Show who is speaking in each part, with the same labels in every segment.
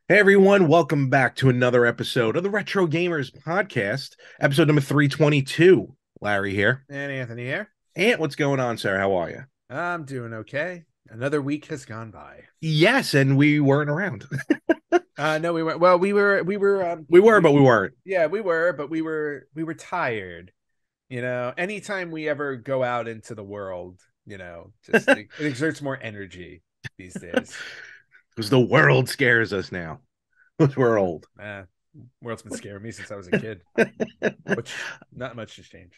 Speaker 1: Hey everyone, welcome back to another episode of the Retro Gamers Podcast, episode number 322. Larry here.
Speaker 2: And Anthony here.
Speaker 1: Ant, what's going on, sir? How are you?
Speaker 2: I'm doing okay. Another week has gone by.
Speaker 1: Yes, and we weren't around.
Speaker 2: No, we were. Well,
Speaker 1: We were, but we weren't.
Speaker 2: yeah, we were, but we were tired. Anytime we ever go out into the world, just it exerts more energy these days.
Speaker 1: Because the world scares us now. Because we're old.
Speaker 2: World's been scaring me since I was a kid, which not much has changed.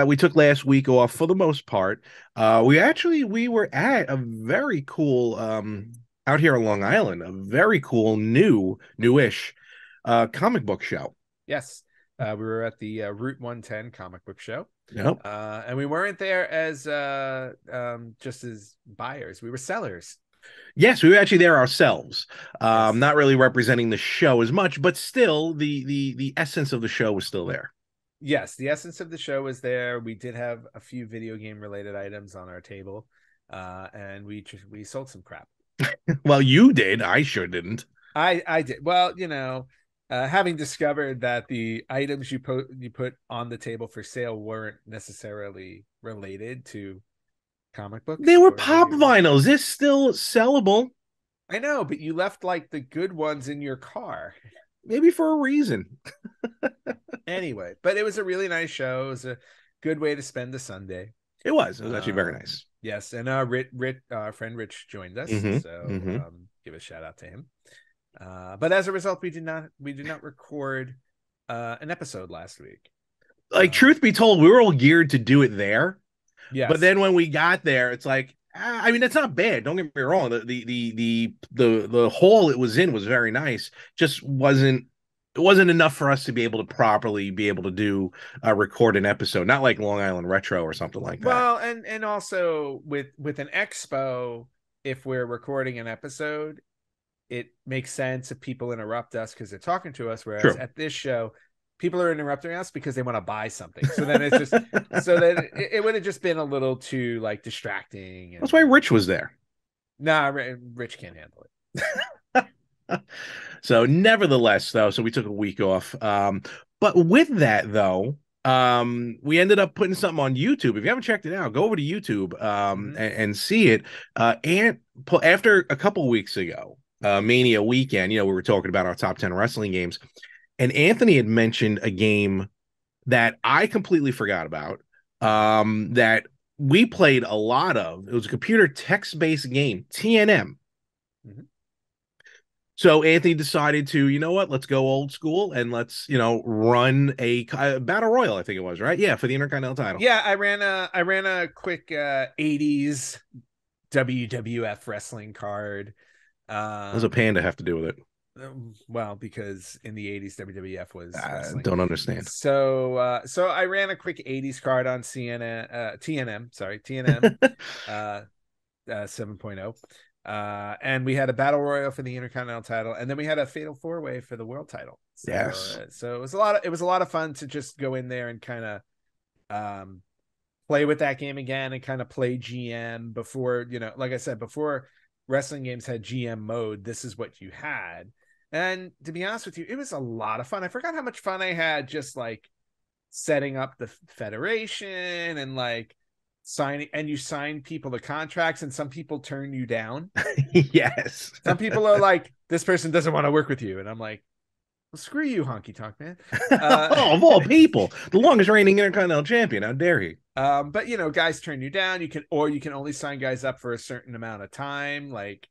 Speaker 1: We took last week off for the most part. We were at a very cool out here on Long Island, a very cool newish comic book show.
Speaker 2: Yes, we were at the Route 110 comic book show.
Speaker 1: Yep.
Speaker 2: And we weren't there as just as buyers. We were sellers.
Speaker 1: Yes, we were actually there ourselves.
Speaker 2: Yes.
Speaker 1: Not really representing the show as much, but still the essence of the show was still there.
Speaker 2: Yes, the essence of the show was there. We did have a few video game related items on our table, and we sold some crap.
Speaker 1: Well, you did. I sure didn't.
Speaker 2: I did. Well, having discovered that the items you put on the table for sale weren't necessarily related to comic books
Speaker 1: They were
Speaker 2: or
Speaker 1: pop
Speaker 2: video games.
Speaker 1: vinyls. It's still sellable,
Speaker 2: I know, but you left like the good ones in your car.
Speaker 1: maybe for a reason.
Speaker 2: Anyway, but it was a really nice show. It was a good way to spend the Sunday.
Speaker 1: It was. It was actually very
Speaker 2: Um,
Speaker 1: nice.
Speaker 2: yes, and our friend Rich joined us,
Speaker 1: Hmm.
Speaker 2: so
Speaker 1: Hmm.
Speaker 2: give a shout out to him. But as a result, we did not record an episode last week.
Speaker 1: Like,
Speaker 2: Um,
Speaker 1: truth be told, we were all geared to do it there. But
Speaker 2: yes,
Speaker 1: then when we got there, it's like, I mean, it's not bad. Don't get me wrong. The hall it was in was very nice. Just wasn't it wasn't enough for us to be able to properly be able to do record an episode. Not like Long Island Retro or something like that.
Speaker 2: well, and also with an expo, if we're recording an episode, it makes sense if people interrupt us because they're talking to us. Whereas
Speaker 1: True.
Speaker 2: at this show, people are interrupting us because they want to buy something. So then it's just so that it would have just been a little too like distracting.
Speaker 1: That's why
Speaker 2: And
Speaker 1: Rich was there.
Speaker 2: nah, Rich can't handle it.
Speaker 1: So, nevertheless, though, so we took a week off. But with that, though, we ended up putting something on YouTube. If you haven't checked it out, go over to YouTube
Speaker 2: Mm-hmm.
Speaker 1: and see it. And after a couple weeks ago, Mania weekend, we were talking about our top 10 wrestling games, and Anthony had mentioned a game that I completely forgot about. That we played a lot of. It was a computer text-based game, TNM.
Speaker 2: Mm-hmm.
Speaker 1: So Anthony decided to, you know what, let's go old school and let's, run a battle royal. I think it was, right? Yeah, for the Intercontinental title.
Speaker 2: Yeah, I ran a quick 80s WWF wrestling card.
Speaker 1: What does a panda have to do with it?
Speaker 2: Well, because in the 80s WWF was
Speaker 1: I
Speaker 2: wrestling.
Speaker 1: don't understand.
Speaker 2: So I ran a quick 80s card on TNM, sorry, TNM 7.0. And we had a battle royal for the Intercontinental title, and then we had a fatal four-way for the world title.
Speaker 1: Yes.
Speaker 2: So it was a lot of fun to just go in there and kind of um play with that game again and kind of play GM before, like I said, before wrestling games had GM mode, this is what you had. And to be honest with you, it was a lot of fun. I forgot how much fun I had just like setting up the federation and like signing, and you sign people the contracts, and some people turn you down.
Speaker 1: Yes.
Speaker 2: Some people are like, this person doesn't want to work with you. And I'm like, well, screw you, honky tonk man.
Speaker 1: Oh, of all people, the longest reigning Intercontinental champion. How dare he?
Speaker 2: But guys turn you down. You can only sign guys up for a certain amount of time. Like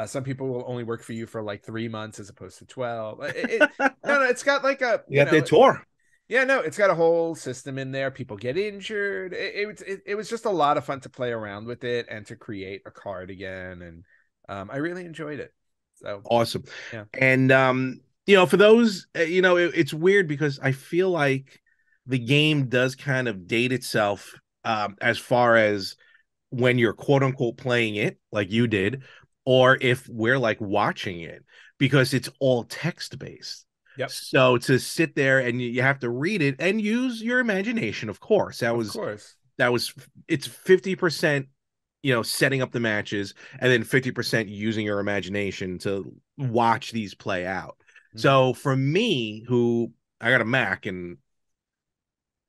Speaker 2: some people will only work for you for like 3 months as opposed to 12. No, it's got like a,
Speaker 1: You got their tour.
Speaker 2: yeah, no, it's got a whole system in there. People get injured. It was just a lot of fun to play around with it and to create a card again. And I really enjoyed it. So
Speaker 1: Awesome.
Speaker 2: yeah.
Speaker 1: And for those, it's weird because I feel like the game does kind of date itself as far as when you're quote unquote playing it like you did, or if we're like watching it, because it's all text based.
Speaker 2: Yep.
Speaker 1: So to sit there and you have to read it and use your imagination, of course.
Speaker 2: Of course.
Speaker 1: That was it's 50% setting up the matches, and then 50% using your imagination to watch these play out. So for me, who I got a Mac, and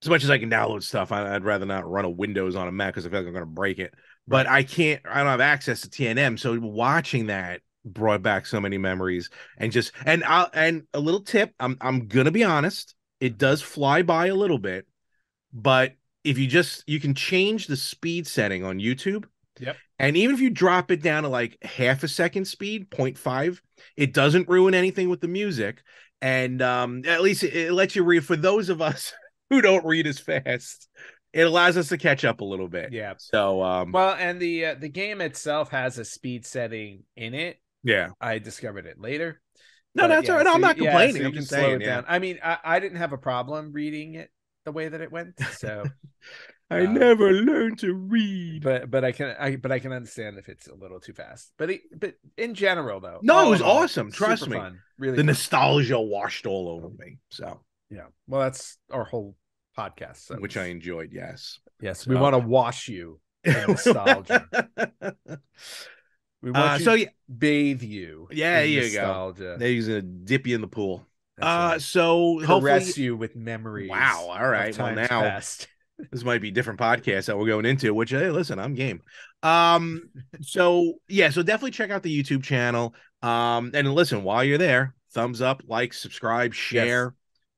Speaker 1: as much as I can download stuff, I'd rather not run a Windows on a Mac because I feel like I'm going to break it. But
Speaker 2: Right.
Speaker 1: I don't have access to TNM, so watching that brought back so many memories. And a little tip, I'm gonna be honest, it does fly by a little bit, but if you can change the speed setting on YouTube,
Speaker 2: Yep.
Speaker 1: and even if you drop it down to like half a second speed, 0.5, it doesn't ruin anything with the music. And at least it lets you read for those of us who don't read as fast. It allows us to catch up a little bit.
Speaker 2: Yeah.
Speaker 1: So
Speaker 2: well, and the game itself has a speed setting in it.
Speaker 1: yeah.
Speaker 2: I discovered it later.
Speaker 1: No,
Speaker 2: But
Speaker 1: that's all right. No, I'm not complaining.
Speaker 2: so you
Speaker 1: I'm
Speaker 2: can
Speaker 1: just
Speaker 2: slow
Speaker 1: saying,
Speaker 2: it down. I mean, I didn't have a problem reading it the way that it went. So
Speaker 1: I never learned to read.
Speaker 2: but I can understand if it's a little too fast. But in general though,
Speaker 1: No, it was
Speaker 2: in all,
Speaker 1: awesome. Trust
Speaker 2: super
Speaker 1: me.
Speaker 2: fun. Really
Speaker 1: The
Speaker 2: fun.
Speaker 1: nostalgia washed all over me. So
Speaker 2: Yeah. Well, that's our whole podcast. So
Speaker 1: which I enjoyed, yes.
Speaker 2: Yes,
Speaker 1: So.
Speaker 2: we want to wash you in nostalgia. We want
Speaker 1: so
Speaker 2: to bathe you.
Speaker 1: Yeah,
Speaker 2: in
Speaker 1: here
Speaker 2: nostalgia.
Speaker 1: you go. He's gonna dip you in the pool.
Speaker 2: Right.
Speaker 1: So
Speaker 2: caress
Speaker 1: hopefully
Speaker 2: you with memories.
Speaker 1: Wow, all right. Well, now
Speaker 2: past.
Speaker 1: this might be different podcasts that we're going into, which hey, listen, I'm game. So yeah, so definitely check out the YouTube channel. And listen, while you're there, thumbs up, like, subscribe, share,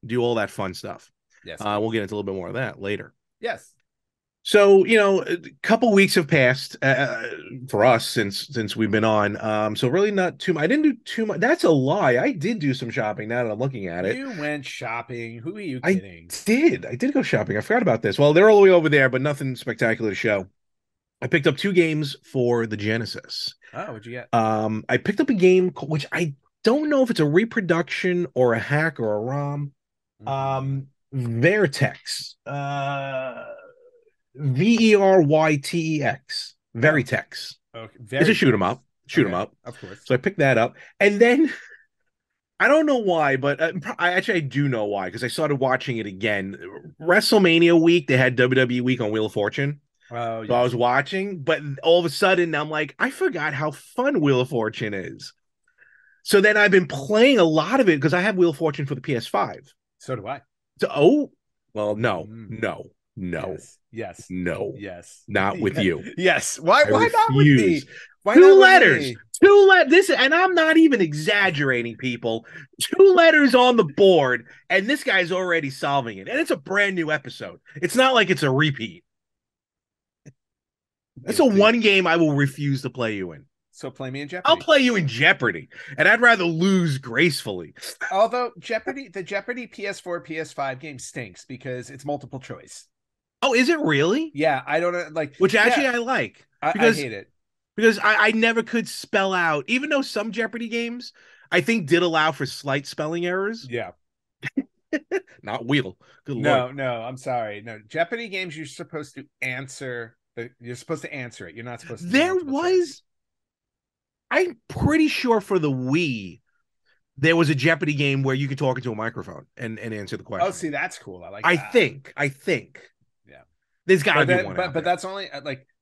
Speaker 1: do all that fun stuff.
Speaker 2: Yes.
Speaker 1: We'll get into a little bit more of that later.
Speaker 2: Yes.
Speaker 1: So, a couple weeks have passed for us since we've been on. So really not too much. I didn't do too much. That's a lie. I did do some shopping now that I'm looking at it.
Speaker 2: You went shopping. Who are you kidding?
Speaker 1: I did go shopping. I forgot about this. Well, they're all the way over there, but nothing spectacular to show. I picked up 2 games for the Genesis.
Speaker 2: Oh, what'd you get?
Speaker 1: I picked up a game which I don't know if it's a reproduction or a hack or a ROM. Vertex. VerYtex. Veritex.
Speaker 2: Okay.
Speaker 1: It's a shoot 'em up. Shoot 'em up.
Speaker 2: Of course.
Speaker 1: So I picked that up. And then I don't know why, but I do know why, because I started watching it again. WrestleMania week, they had WWE week on Wheel of Fortune.
Speaker 2: Oh,
Speaker 1: So I was watching, but all of a sudden I'm like, I forgot how fun Wheel of Fortune is. So then I've been playing a lot of it because I have Wheel of Fortune for the PS5.
Speaker 2: So do I.
Speaker 1: So, no.
Speaker 2: Yes.
Speaker 1: No.
Speaker 2: Yes.
Speaker 1: Not with you.
Speaker 2: Yes. Why not with me? Why
Speaker 1: 2
Speaker 2: not
Speaker 1: letters. 2 letters. This, and I'm not even exaggerating, people. 2 letters on the board, and this guy's already solving it. And it's a brand new episode. It's not like it's a repeat. That's a one game I will refuse to play you in.
Speaker 2: So play me in Jeopardy.
Speaker 1: I'll play you in Jeopardy, and I'd rather lose gracefully.
Speaker 2: Although the Jeopardy PS4, PS5 game stinks because it's multiple choice.
Speaker 1: Oh, is it really?
Speaker 2: Yeah, I don't know.
Speaker 1: Which actually I like.
Speaker 2: I hate it.
Speaker 1: Because I never could spell out, even though some Jeopardy games I think did allow for slight spelling errors.
Speaker 2: Yeah.
Speaker 1: Not Wheel. Good Lord.
Speaker 2: No, I'm sorry. No, Jeopardy games you're supposed to answer. You're supposed to answer it. You're not supposed to.
Speaker 1: There was. I'm pretty sure for the Wii, there was a Jeopardy game where you could talk into a microphone and answer the question.
Speaker 2: Oh, see, that's cool. I like.
Speaker 1: I
Speaker 2: that.
Speaker 1: think.
Speaker 2: Yeah.
Speaker 1: There's got to be one.
Speaker 2: But that's only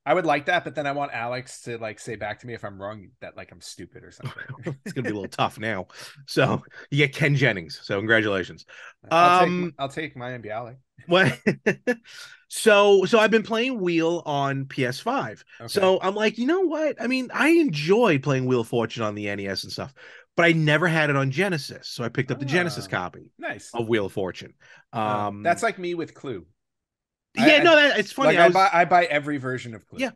Speaker 2: I would like that, but then I want Alex to say back to me if I'm wrong that I'm stupid or something.
Speaker 1: It's gonna be a little tough now. So you get Ken Jennings. So congratulations.
Speaker 2: I'll take Mayim Bialik.
Speaker 1: What? So I've been playing Wheel on PS5. Okay. So I'm like, you know what? I mean, I enjoy playing Wheel of Fortune on the NES and stuff, but I never had it on Genesis. So I picked up the Genesis copy.
Speaker 2: Nice.
Speaker 1: Of Wheel of Fortune.
Speaker 2: That's like me with Clue.
Speaker 1: Yeah, it's funny.
Speaker 2: I buy every version of Clue.
Speaker 1: Yeah.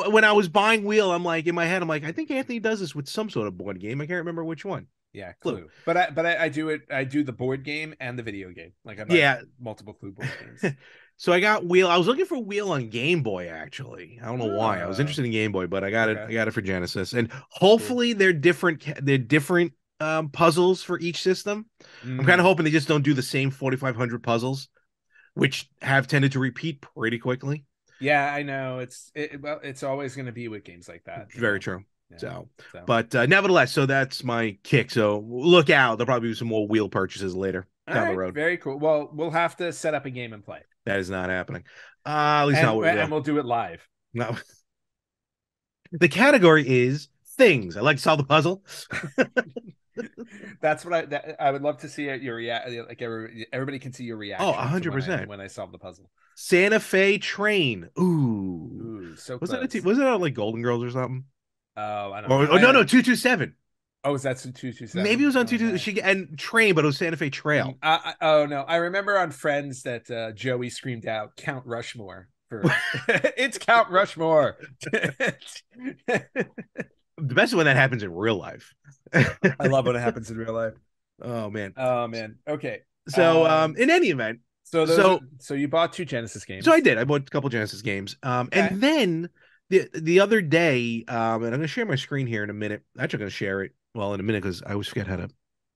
Speaker 1: When I was buying Wheel, I'm like, in my head, I'm like, I think Anthony does this with some sort of board game. I can't remember which one.
Speaker 2: Yeah, Clue. But I do it. I do the board game and the video game. Like I buy multiple Clue board games.
Speaker 1: So I got Wheel. I was looking for Wheel on Game Boy. Actually, I don't know why. I was interested in Game Boy, but I got it. I got it for Genesis, and hopefully they're different. They're different puzzles for each system. I'm kind of hoping they just don't do the same 4,500 puzzles, which have tended to repeat pretty quickly.
Speaker 2: Yeah, I know. It's always going to be with games like that.
Speaker 1: Very true. Yeah. So, but nevertheless, so that's my kick. So look out. There'll probably be some more Wheel purchases later down the road.
Speaker 2: Very cool. Well, we'll have to set up a game and play.
Speaker 1: That is not happening. At least not.
Speaker 2: And we'll do it live.
Speaker 1: No. The category is things. I like to solve the puzzle.
Speaker 2: That's what I would love to see your react. Like everybody can see your
Speaker 1: Oh,
Speaker 2: reaction to
Speaker 1: 100%.
Speaker 2: when I solve the puzzle.
Speaker 1: Santa Fe Train. Ooh.
Speaker 2: Ooh, so
Speaker 1: Was that
Speaker 2: close.
Speaker 1: was it on like Golden Girls or something?
Speaker 2: Oh, I don't know.
Speaker 1: Or oh, no, no, 227.
Speaker 2: Oh, is that 227?
Speaker 1: Maybe it was on
Speaker 2: Oh,
Speaker 1: 22
Speaker 2: nice.
Speaker 1: she and Train, but it was Santa Fe Trail.
Speaker 2: Oh no, I remember on Friends that Joey screamed out Count Rushmore for it's Count Rushmore.
Speaker 1: The best is when that happens in real life.
Speaker 2: I love when it happens in real life.
Speaker 1: Oh man.
Speaker 2: Oh man. Okay.
Speaker 1: So in any event,
Speaker 2: So you bought 2 Genesis games.
Speaker 1: so I did. I bought a couple Genesis games.
Speaker 2: Okay.
Speaker 1: And then the other day, and I'm gonna share my screen here in a minute. Actually, I'm gonna share it well in a minute because I always forget how to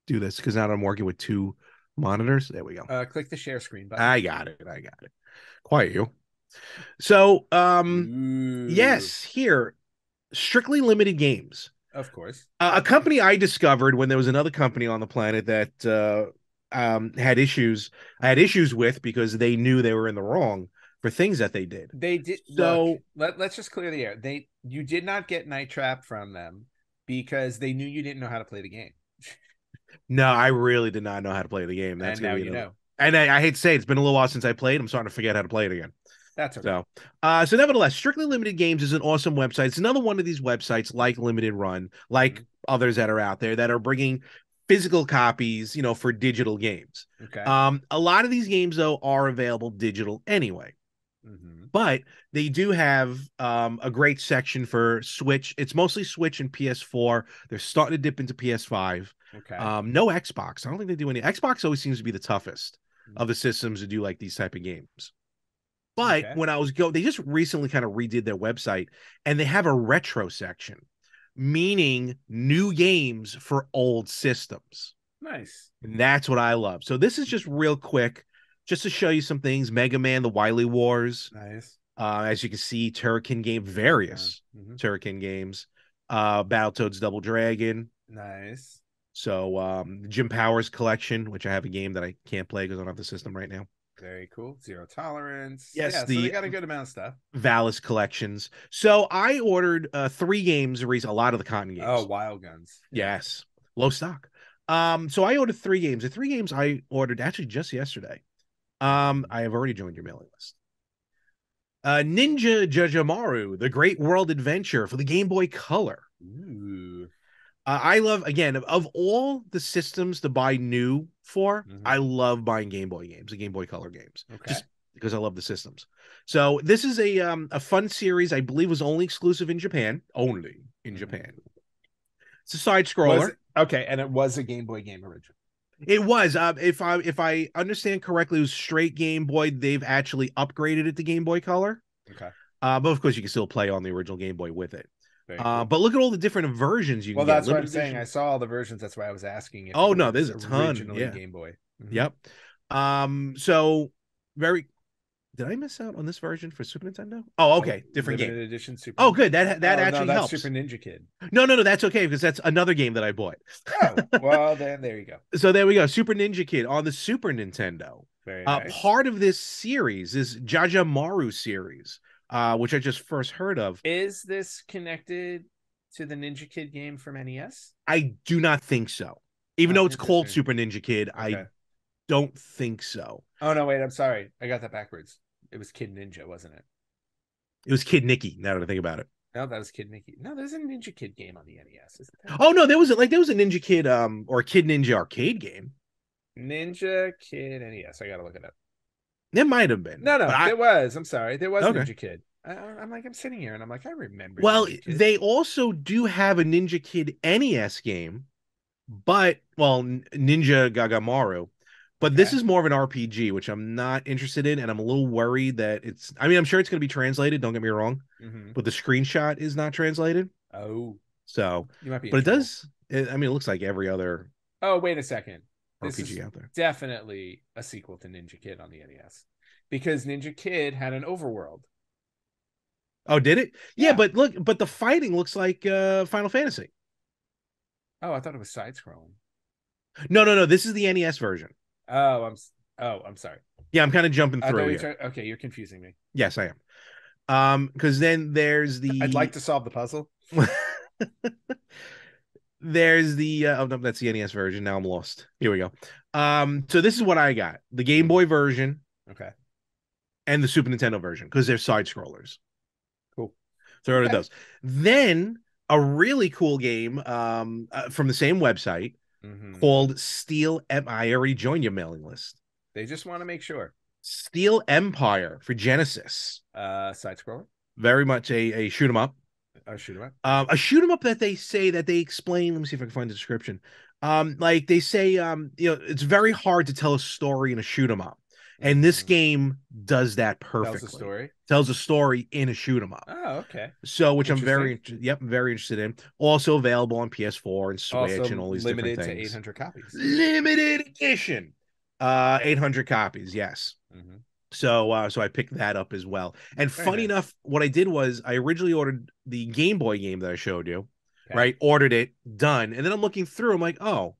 Speaker 1: do this because now I'm working with 2 monitors. There we go.
Speaker 2: Click the share screen button.
Speaker 1: I got it. Quiet you. So yes, here, strictly limited games.
Speaker 2: Of course.
Speaker 1: A company I discovered when there was another company on the planet that had issues. I had issues with because they knew they were in the wrong for things that they did.
Speaker 2: They did. So let's just clear the air. You did not get Night Trap from them because they knew you didn't know how to play the game.
Speaker 1: No, I really did not know how to play the game. That's
Speaker 2: and now you know.
Speaker 1: And I hate to say it's been a little while since I played. I'm starting to forget how to play it again.
Speaker 2: That's okay.
Speaker 1: So nevertheless, Strictly Limited Games is an awesome website. It's another one of these websites like Limited Run, like others that are out there that are bringing physical copies, for digital games.
Speaker 2: Okay.
Speaker 1: A lot of these games though are available digital anyway. But they do have a great section for Switch. It's mostly Switch and PS4. They're starting to dip into PS5.
Speaker 2: Okay.
Speaker 1: No Xbox. I don't think they do any. Xbox always seems to be the toughest of the systems to do like these type of games. But when I was they just recently kind of redid their website and they have a retro section, meaning new games for old systems.
Speaker 2: Nice.
Speaker 1: And that's what I love. So this is just real quick, just to show you some things. Mega Man, the Wily Wars.
Speaker 2: Nice.
Speaker 1: As you can see, Turrican game, various Turrican games. Battletoads Double Dragon.
Speaker 2: Nice.
Speaker 1: So Jim Powers collection, which I have a game that I can't play because I don't have the system right now.
Speaker 2: Very cool. Zero Tolerance.
Speaker 1: Yes,
Speaker 2: so they got a good amount of stuff.
Speaker 1: Valis collections. So I ordered 3 games, a lot of the Cotton games.
Speaker 2: Oh, Wild Guns.
Speaker 1: Yes. Low stock. So I ordered 3 games. The 3 games I ordered actually just yesterday. I have already joined your mailing list. Ninja Jajamaru, The Great World Adventure for the Game Boy Color.
Speaker 2: Ooh.
Speaker 1: I love, again, of all the systems to buy new for, I love buying Game Boy games, the Game Boy Color games, just because I love the systems. So this is a fun series. I believe was only exclusive in Japan. Only in Japan. It's a side scroller.
Speaker 2: Okay, and it was a Game Boy game original.
Speaker 1: It was. If I understand correctly, it was straight Game Boy. They've actually upgraded it to Game Boy Color.
Speaker 2: Okay.
Speaker 1: But of course, you can still play on the original Game Boy with it.
Speaker 2: Cool.
Speaker 1: But look at all the different versions you can get.
Speaker 2: Well, that's what I'm saying. I saw all the versions. That's why I was asking.
Speaker 1: Oh no, there's a ton.
Speaker 2: Originally Game Boy.
Speaker 1: Yep. So very. Did I miss out on this version for Super Nintendo? Oh, okay, different game.
Speaker 2: Edition Super.
Speaker 1: Oh, good. That actually
Speaker 2: that's
Speaker 1: helps.
Speaker 2: Super Ninja Kid.
Speaker 1: No, that's okay because that's another game that I bought.
Speaker 2: Oh, well, then there you go.
Speaker 1: So there we go. Super Ninja Kid on the Super Nintendo.
Speaker 2: Very nice.
Speaker 1: Part of this series is Jajamaru series, which I just first heard of.
Speaker 2: Is this connected to the Ninja Kid game from NES?
Speaker 1: I do not think so. Even though it's called Super Ninja Kid, I don't think so.
Speaker 2: Oh no, wait, I'm sorry. I got that backwards. It was Kid Ninja, wasn't it?
Speaker 1: It was Kid Nicky, now that I think about it.
Speaker 2: No, that was Kid Nicky. No, there's a Ninja Kid game on the NES, isn't there?
Speaker 1: Oh no, there was a Ninja Kid or a Kid Ninja arcade game.
Speaker 2: Ninja Kid NES. I gotta look it up.
Speaker 1: It might have been.
Speaker 2: No, there was. I'm sorry. There was
Speaker 1: okay.
Speaker 2: Ninja Kid. I'm sitting here and I'm like, I remember.
Speaker 1: Well, they also do have a Ninja Kid NES game, but Ninja Gagamaru. But this is more of an RPG, which I'm not interested in, and I'm a little worried that it's. I mean, I'm sure it's going to be translated. Don't get me wrong, but the screenshot is not translated.
Speaker 2: Oh,
Speaker 1: so
Speaker 2: you might be.
Speaker 1: But it does. I mean, it looks like every other.
Speaker 2: Oh, wait a second.
Speaker 1: RPG this is out there.
Speaker 2: Definitely a sequel to Ninja Kid on the NES, because Ninja Kid had an overworld.
Speaker 1: Oh, did it? Yeah, but but the fighting looks like Final Fantasy.
Speaker 2: Oh, I thought it was side scrolling.
Speaker 1: No. This is the NES version.
Speaker 2: Oh, I'm sorry.
Speaker 1: Yeah, I'm kind of jumping through here.
Speaker 2: Okay, you're confusing me.
Speaker 1: Yes, I am. Because then there's
Speaker 2: I'd like
Speaker 1: the
Speaker 2: to solve the puzzle.
Speaker 1: there's the oh no, that's the NES version. Now I'm lost. Here we go. So this is what I got: the Game Boy version
Speaker 2: Okay.
Speaker 1: and the Super Nintendo version because they're side scrollers.
Speaker 2: Cool.
Speaker 1: So are
Speaker 2: Okay.
Speaker 1: those. Then a really cool game from the same website called Steel I already joined your mailing list.
Speaker 2: They just want to make sure.
Speaker 1: Steel Empire for Genesis.
Speaker 2: Side scroller.
Speaker 1: Very much a shoot 'em up.
Speaker 2: Shoot 'em up.
Speaker 1: A shoot 'em up that they say that they explain. Let me see if I can find the description. Like they say, it's very hard to tell a story in a shoot 'em up, and this game does that perfectly.
Speaker 2: Tells a story.
Speaker 1: Tells a story in a shoot 'em up.
Speaker 2: Oh, okay.
Speaker 1: So, which I'm very interested in. Also available on PS4 and Switch
Speaker 2: Also
Speaker 1: and all these
Speaker 2: limited
Speaker 1: different things.
Speaker 2: to 800 copies.
Speaker 1: Limited edition. 800 copies. Yes. So I picked that up as well. And funny enough, what I did was I originally ordered the Game Boy game that I showed you, right? Ordered it, done. And then I'm looking through, I'm like, oh,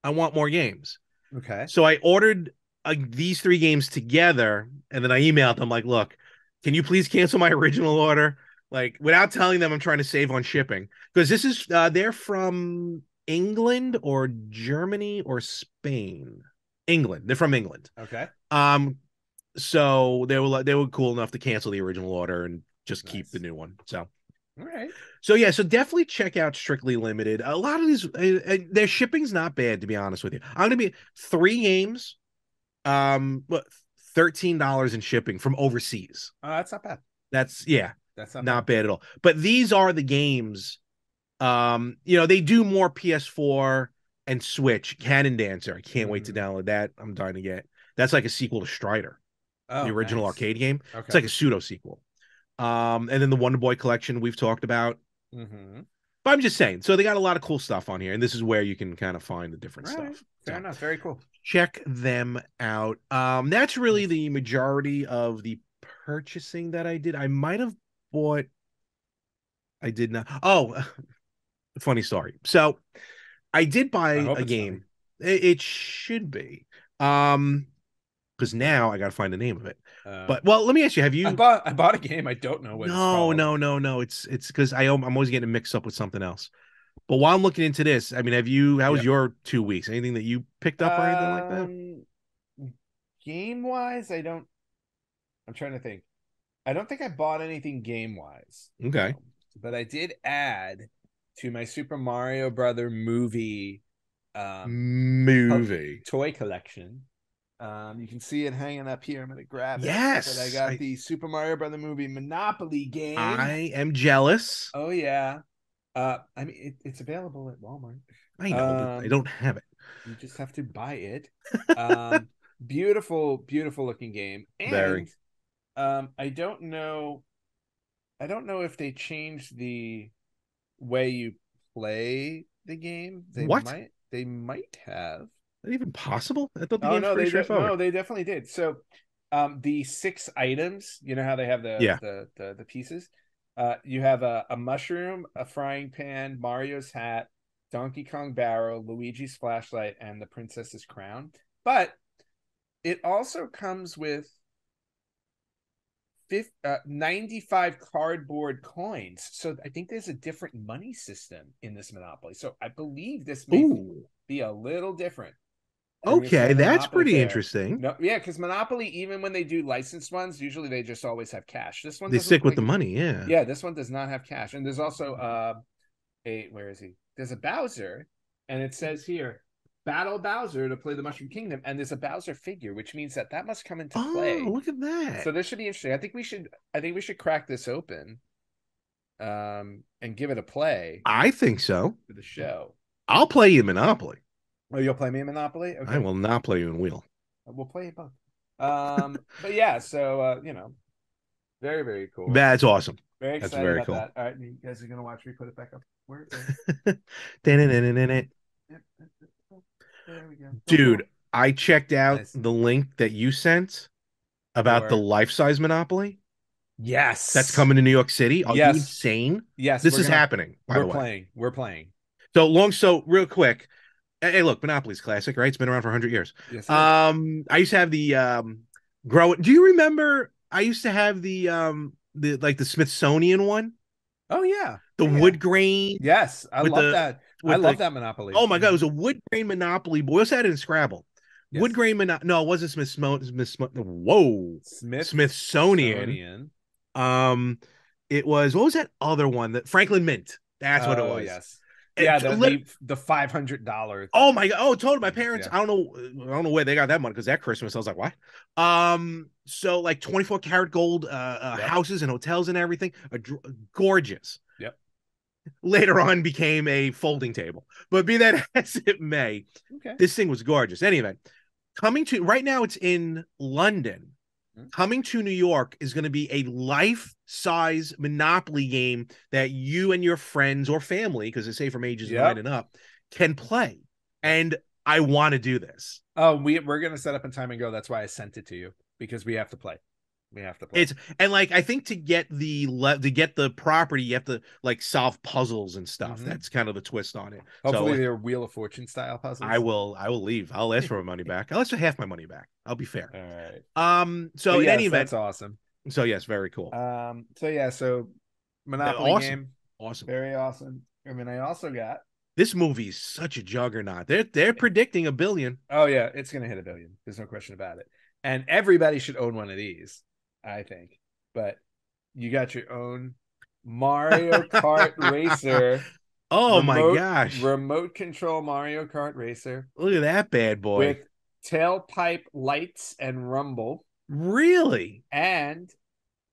Speaker 1: I want more games.
Speaker 2: Okay.
Speaker 1: So I ordered these 3 games together, and then I emailed them like, look, can you please cancel my original order? Like, without telling them I'm trying to save on shipping. Because this is they're from England or Germany or Spain. England. They're from England.
Speaker 2: Okay.
Speaker 1: So they were cool enough to cancel the original order and just keep the new one. So,
Speaker 2: all right.
Speaker 1: So yeah, so definitely check out Strictly Limited. A lot of these, their shipping's not bad to be honest with you. I'm gonna be 3 games, $13 in shipping from overseas.
Speaker 2: That's not bad.
Speaker 1: That's
Speaker 2: not
Speaker 1: bad at all. But these are the games. They do more PS4 and Switch. Cannon Dancer. I can't wait to download that. I'm dying to get. That's like a sequel to Strider. The original arcade game. Okay. It's like a pseudo sequel. And then the Wonder Boy collection we've talked about. But I'm just saying. So they got a lot of cool stuff on here, and this is where you can kind of find the different stuff.
Speaker 2: Fair enough. Very cool.
Speaker 1: Check them out. That's really the majority of the purchasing that I did. I might have bought. I did not. Oh, funny story. So I did buy a game. It should be. Because now I got to find the name of it. But let me ask you: have you?
Speaker 2: I bought a game. I don't know what.
Speaker 1: No. It's because I'm always getting mixed up with something else. But while I'm looking into this, I mean, have you? How was your 2 weeks? Anything that you picked up or anything like that?
Speaker 2: Game wise, I don't. I'm trying to think. I don't think I bought anything game wise.
Speaker 1: Okay.
Speaker 2: But I did add to my Super Mario Brother movie toy collection. You can see it hanging up here. I'm gonna grab it.
Speaker 1: Yes,
Speaker 2: but I got the Super Mario Brother movie Monopoly game.
Speaker 1: I am jealous.
Speaker 2: Oh yeah. I mean it's available at Walmart.
Speaker 1: I know, but I don't have it.
Speaker 2: You just have to buy it. Beautiful looking game. And
Speaker 1: very.
Speaker 2: I don't know if they changed the way you play the game. They might have.
Speaker 1: Is that even possible? I thought the game's pretty straightforward.
Speaker 2: No, they definitely did. So the 6 items, you know how they have the pieces? You have a mushroom, a frying pan, Mario's hat, Donkey Kong barrel, Luigi's flashlight, and the princess's crown. But it also comes with 95 cardboard coins. So I think there's a different money system in this Monopoly. So I believe this may be a little different.
Speaker 1: Okay, that's pretty interesting.
Speaker 2: No, yeah, because Monopoly, even when they do licensed ones, usually they just always have cash. This one
Speaker 1: they stick with the money, yeah.
Speaker 2: Yeah, this one does not have cash. And there's also where is he? There's a Bowser, and it says here, Battle Bowser to play the Mushroom Kingdom, and there's a Bowser figure, which means that must come into play.
Speaker 1: Oh, look at that!
Speaker 2: So this should be interesting. I think we should crack this open, and give it a play.
Speaker 1: I think so
Speaker 2: for the show.
Speaker 1: I'll play you Monopoly.
Speaker 2: Oh, you'll play me in Monopoly? Okay.
Speaker 1: I will not play you in Wheel.
Speaker 2: We'll play it both. But yeah, so very, very cool.
Speaker 1: That's awesome.
Speaker 2: Very excited
Speaker 1: That's very
Speaker 2: about
Speaker 1: cool.
Speaker 2: That. All right, you guys are gonna watch me put it back up. Where
Speaker 1: there we go. Dude, I checked out the link that you sent about the life-size Monopoly.
Speaker 2: Yes.
Speaker 1: That's coming to New York City. Are you insane?
Speaker 2: Yes.
Speaker 1: This is happening, by the
Speaker 2: way. We're playing.
Speaker 1: So real quick. Hey, look, Monopoly's classic, right? It's been around for 100 years.
Speaker 2: Yes,
Speaker 1: I used to have the do you remember I used to have the the Smithsonian one,
Speaker 2: Oh yeah.
Speaker 1: the
Speaker 2: Yeah, yeah.
Speaker 1: wood grain
Speaker 2: Yes, I
Speaker 1: with
Speaker 2: love
Speaker 1: the
Speaker 2: that. I
Speaker 1: with
Speaker 2: love
Speaker 1: the
Speaker 2: that Monopoly.
Speaker 1: oh my god, it was a wood grain Monopoly. Boy, what's that in Scrabble? Wood
Speaker 2: Yes.
Speaker 1: grain No, it wasn't Whoa, Smithsonian.
Speaker 2: Smithsonian.
Speaker 1: Um, it was what was that other one that Franklin Mint? That's what it
Speaker 2: Oh
Speaker 1: was.
Speaker 2: yes. Yeah, the
Speaker 1: Lit-
Speaker 2: the $500.
Speaker 1: oh my god! Oh, totally. My parents.
Speaker 2: Yeah.
Speaker 1: I don't know where they got that money because that Christmas I was like, what? So like 24 karat gold
Speaker 2: Yep.
Speaker 1: houses and hotels and everything, gorgeous.
Speaker 2: Yep.
Speaker 1: Later on became a folding table, but be that as it may,
Speaker 2: Okay.
Speaker 1: this thing was gorgeous. Anyway, coming to right now, it's in London. Coming to New York is going to be a life-size Monopoly game that you and your friends or family, because it's safe from ages 9 and up, can play. And I want to do this.
Speaker 2: Oh, we're gonna set up in time and go. That's why I sent it to you, because we have to play. We have to play.
Speaker 1: It's and like I think to get the property, you have to like solve puzzles and stuff. That's kind of the twist on it.
Speaker 2: Hopefully,
Speaker 1: So
Speaker 2: they're Wheel of Fortune style puzzles.
Speaker 1: I will leave. I'll ask for my money back. I'll ask for half my money back. I'll be fair.
Speaker 2: All right.
Speaker 1: So in any event,
Speaker 2: that's awesome.
Speaker 1: So yes, very cool.
Speaker 2: So Monopoly game,
Speaker 1: awesome,
Speaker 2: very awesome. I mean, I also got
Speaker 1: this movie is such a juggernaut. They're predicting $1 billion.
Speaker 2: Oh yeah, it's gonna hit $1 billion. There's no question about it. And everybody should own one of these, I think. But you got your own Mario Kart Racer.
Speaker 1: Oh my gosh.
Speaker 2: Remote control Mario Kart Racer.
Speaker 1: Look at that bad boy.
Speaker 2: With tailpipe lights and rumble.
Speaker 1: Really?
Speaker 2: And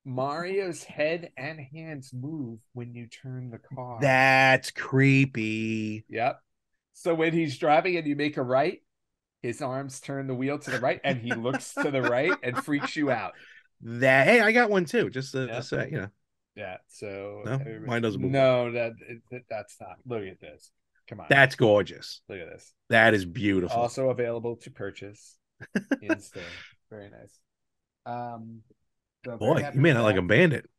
Speaker 2: Mario's head and hands move when you turn the car.
Speaker 1: That's creepy.
Speaker 2: Yep. So when he's driving and you make a right, his arms turn the wheel to the right and he looks to the right and freaks you out.
Speaker 1: Hey, I got one too, just to say,
Speaker 2: Yeah, so
Speaker 1: no, mine doesn't move.
Speaker 2: No, that's not. Look at this. Come on.
Speaker 1: That's gorgeous.
Speaker 2: Look at this.
Speaker 1: That is beautiful.
Speaker 2: Also available to purchase in store. Very nice.
Speaker 1: So boy, you may not like a bandit.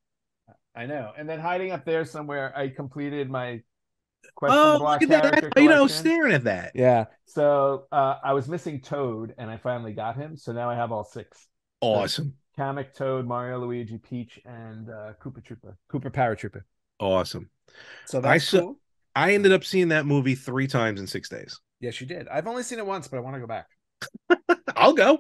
Speaker 2: I know. And then hiding up there somewhere, I completed my question block
Speaker 1: look at
Speaker 2: character
Speaker 1: that. Staring at that.
Speaker 2: Yeah. So I was missing Toad and I finally got him. So now I have all 6.
Speaker 1: Awesome.
Speaker 2: Kamek, Toad, Mario, Luigi, Peach, and Koopa Paratrooper.
Speaker 1: Awesome.
Speaker 2: So that's cool.
Speaker 1: I ended up seeing that movie 3 times in 6 days.
Speaker 2: Yes, you did. I've only seen it once, but I want to go back.
Speaker 1: I'll go.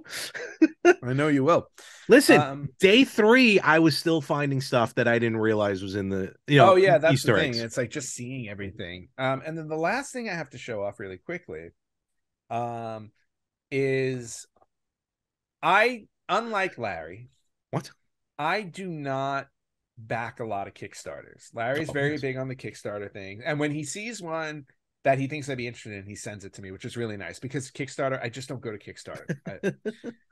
Speaker 2: I know you will.
Speaker 1: Listen, day 3, I was still finding stuff that I didn't realize was in the
Speaker 2: that's
Speaker 1: Easter
Speaker 2: the thing.
Speaker 1: eggs.
Speaker 2: It's like just seeing everything. And then the last thing I have to show off really quickly, is unlike Larry, I do not back a lot of Kickstarters. Larry's very big on the Kickstarter thing, and when he sees one that he thinks I'd be interested in, he sends it to me, which is really nice because Kickstarter, I just don't go to Kickstarter.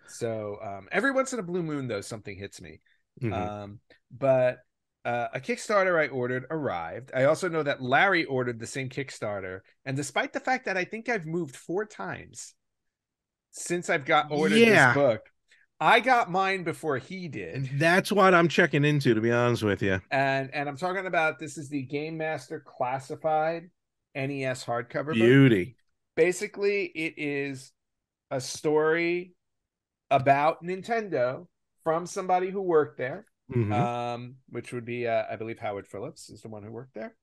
Speaker 2: So every once in a blue moon, though, something hits me. But a Kickstarter I ordered arrived. I also know that Larry ordered the same Kickstarter, and despite the fact that I think I've moved 4 times since I've ordered this book, I got mine before he did.
Speaker 1: That's what I'm checking into, to be honest with you.
Speaker 2: And I'm talking about, this is the Game Master Classified NES hardcover
Speaker 1: beauty
Speaker 2: book. Basically, it is a story about Nintendo from somebody who worked there, which would be, I believe, Howard Phillips is the one who worked there.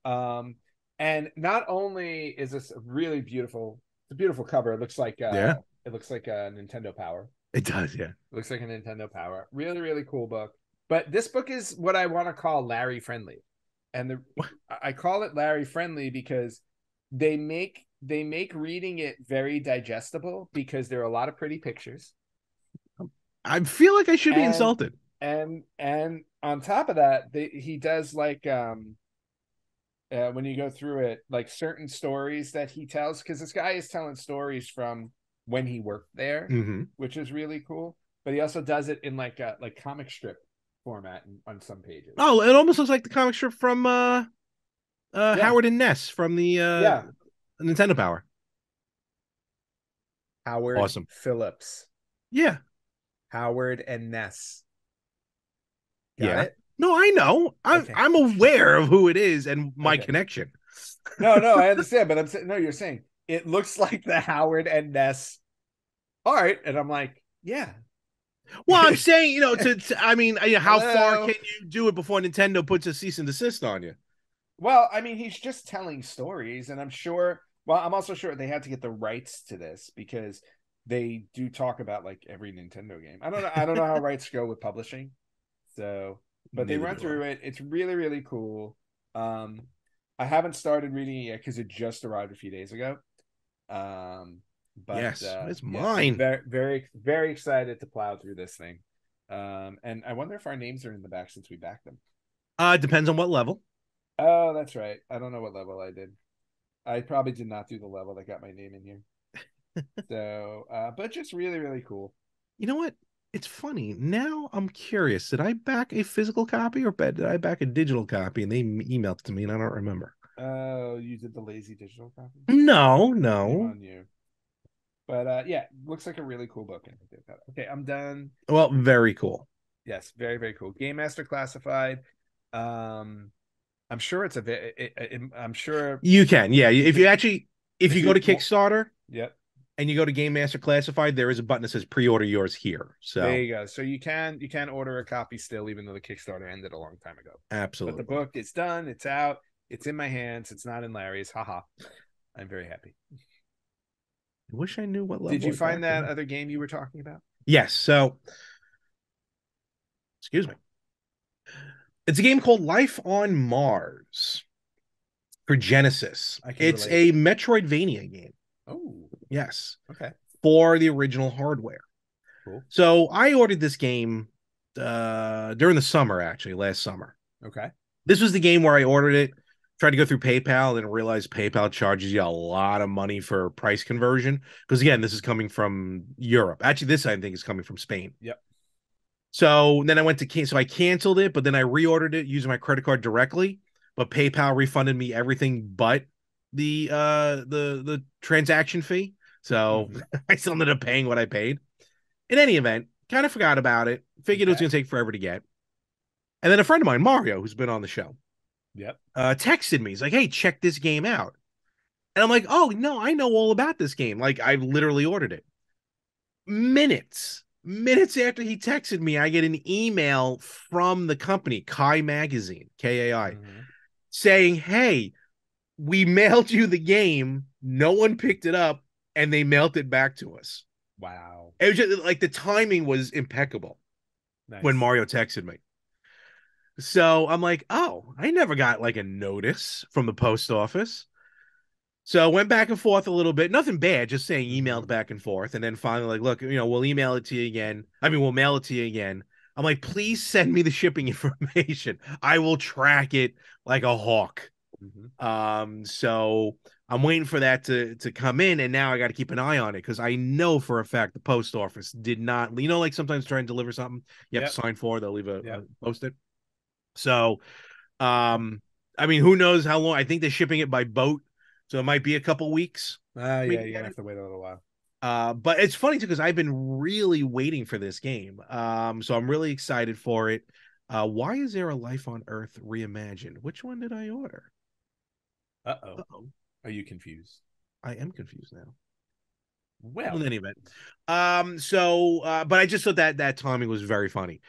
Speaker 2: And not only is this a really beautiful, it's a beautiful cover. It looks like it looks like a Nintendo Power.
Speaker 1: It does, yeah.
Speaker 2: It looks like a Nintendo Power. Really, really cool book. But this book is what I want to call Larry friendly. And I call it Larry friendly because they make reading it very digestible because there are a lot of pretty pictures.
Speaker 1: I feel like I should be insulted.
Speaker 2: And on top of that, he does like when you go through it, like certain stories that he tells, because this guy is telling stories from when he worked there, which is really cool. But he also does it in like comic strip format on some pages.
Speaker 1: Oh, it almost looks like the comic strip from Howard and Ness from the Nintendo Power.
Speaker 2: Howard Phillips.
Speaker 1: Yeah.
Speaker 2: Howard and Ness.
Speaker 1: Got it? No, I know. I'm aware of who it is and my connection.
Speaker 2: No, I understand, but I'm saying, no, you're saying it looks like the Howard and Ness art, and I'm like, yeah,
Speaker 1: Well, I'm saying, I mean, how far
Speaker 2: Hello.
Speaker 1: can you do it before Nintendo puts a cease and desist on you?
Speaker 2: Well, I mean, he's just telling stories, and I'm sure. Well, I'm also sure they had to get the rights to this because they do talk about like every Nintendo game. I don't know. I don't know how rights go with publishing. So, but they
Speaker 1: Neither
Speaker 2: run
Speaker 1: do I.
Speaker 2: through it. It's really, really cool. Um, I haven't started reading it yet because it just arrived a few days ago. Um, but
Speaker 1: Yes, it's
Speaker 2: yeah,
Speaker 1: mine.
Speaker 2: very, very, very excited to plow through this thing. And I wonder if our names are in the back since we backed them.
Speaker 1: It depends on what level.
Speaker 2: Oh, that's right. I don't know what level I did. I probably did not do the level that got my name in here. So, but just really, really cool.
Speaker 1: You know what? It's funny. Now I'm curious. Did I back a physical copy or did I back a digital copy and they emailed it to me and I don't remember?
Speaker 2: Oh, you did the lazy digital copy?
Speaker 1: No,
Speaker 2: Shame
Speaker 1: no.
Speaker 2: on you. But yeah, looks like a really cool book. Okay, I'm done.
Speaker 1: Well, very cool.
Speaker 2: Yes, very, very cool. Game Master Classified. Um, I'm sure it's I'm sure
Speaker 1: You can, yeah.
Speaker 2: you
Speaker 1: If
Speaker 2: can
Speaker 1: you actually, if
Speaker 2: if
Speaker 1: you go
Speaker 2: you
Speaker 1: to
Speaker 2: well,
Speaker 1: Kickstarter
Speaker 2: yep.
Speaker 1: and you go to Game Master Classified, there is a button that says pre-order yours here.
Speaker 2: There
Speaker 1: So
Speaker 2: you go. So you can order a copy still, even though the Kickstarter ended a long time ago. But the
Speaker 1: absolutely.
Speaker 2: book is done. It's out. It's in my hands. It's not in Larry's. Haha. I'm very happy.
Speaker 1: I wish I knew what
Speaker 2: Did
Speaker 1: level
Speaker 2: you
Speaker 1: I
Speaker 2: find
Speaker 1: backed it
Speaker 2: that
Speaker 1: in.
Speaker 2: other game you were talking about?
Speaker 1: Yes. So, excuse me. It's a game called Life on Mars for Genesis.
Speaker 2: I can
Speaker 1: It's
Speaker 2: relate.
Speaker 1: a Metroidvania game.
Speaker 2: Oh,
Speaker 1: Yes,
Speaker 2: okay.
Speaker 1: for the original hardware.
Speaker 2: Cool.
Speaker 1: So I ordered this game during the summer, actually, last summer.
Speaker 2: Okay.
Speaker 1: This was the game where I ordered it, tried to go through PayPal, and realized PayPal charges you a lot of money for price conversion. Because again, this is coming from Europe. Actually, this I think is coming from Spain.
Speaker 2: Yep.
Speaker 1: So then I went to so I canceled it, but then I reordered it using my credit card directly. But PayPal refunded me everything but the transaction fee. So
Speaker 2: Mm-hmm.
Speaker 1: I still ended up paying what I paid. In any event, kind of forgot about it. Figured it was
Speaker 2: Okay.
Speaker 1: going to take forever to get. And then a friend of mine, Mario, who's been on the show,
Speaker 2: Yep.
Speaker 1: texted me. He's like, "Hey, check this game out." And I'm like, "Oh no, I know all about this game. Like, I've literally ordered it." Minutes after he texted me, I get an email from the company, Kai Magazine, KAI,
Speaker 2: Mm-hmm.
Speaker 1: saying, "Hey, we mailed you the game. No one picked it up, and they mailed it back to us."
Speaker 2: Wow.
Speaker 1: It was just like the timing was impeccable when
Speaker 2: Nice.
Speaker 1: Mario texted me. So I'm like, oh, I never got like a notice from the post office. So I went back and forth a little bit. Nothing bad, just saying
Speaker 2: Mm-hmm.
Speaker 1: emailed back and forth. And then finally, like, look, we'll email it to you again. I mean, we'll mail it to you again. I'm like, please send me the shipping information. I will track it like a hawk.
Speaker 2: Mm-hmm.
Speaker 1: So I'm waiting for that to come in, and now I got to keep an eye on it because I know for a fact the post office did not, like sometimes try and deliver something, you have to
Speaker 2: Yep.
Speaker 1: sign for, they'll leave a
Speaker 2: Yep.
Speaker 1: post it. So I mean, who knows how long? I think they're shipping it by boat, so it might be a couple weeks.
Speaker 2: Yeah,
Speaker 1: We
Speaker 2: you're
Speaker 1: can
Speaker 2: gonna
Speaker 1: get
Speaker 2: have
Speaker 1: it.
Speaker 2: to wait a little while.
Speaker 1: But it's funny too because I've been really waiting for this game. So I'm really excited for it. Why is there a Life on Earth reimagined? Which one did I order?
Speaker 2: Uh-oh.
Speaker 1: Uh-oh.
Speaker 2: Are you confused?
Speaker 1: I am confused now. Well,
Speaker 2: Well,
Speaker 1: in any event, but I just thought that timing was very funny,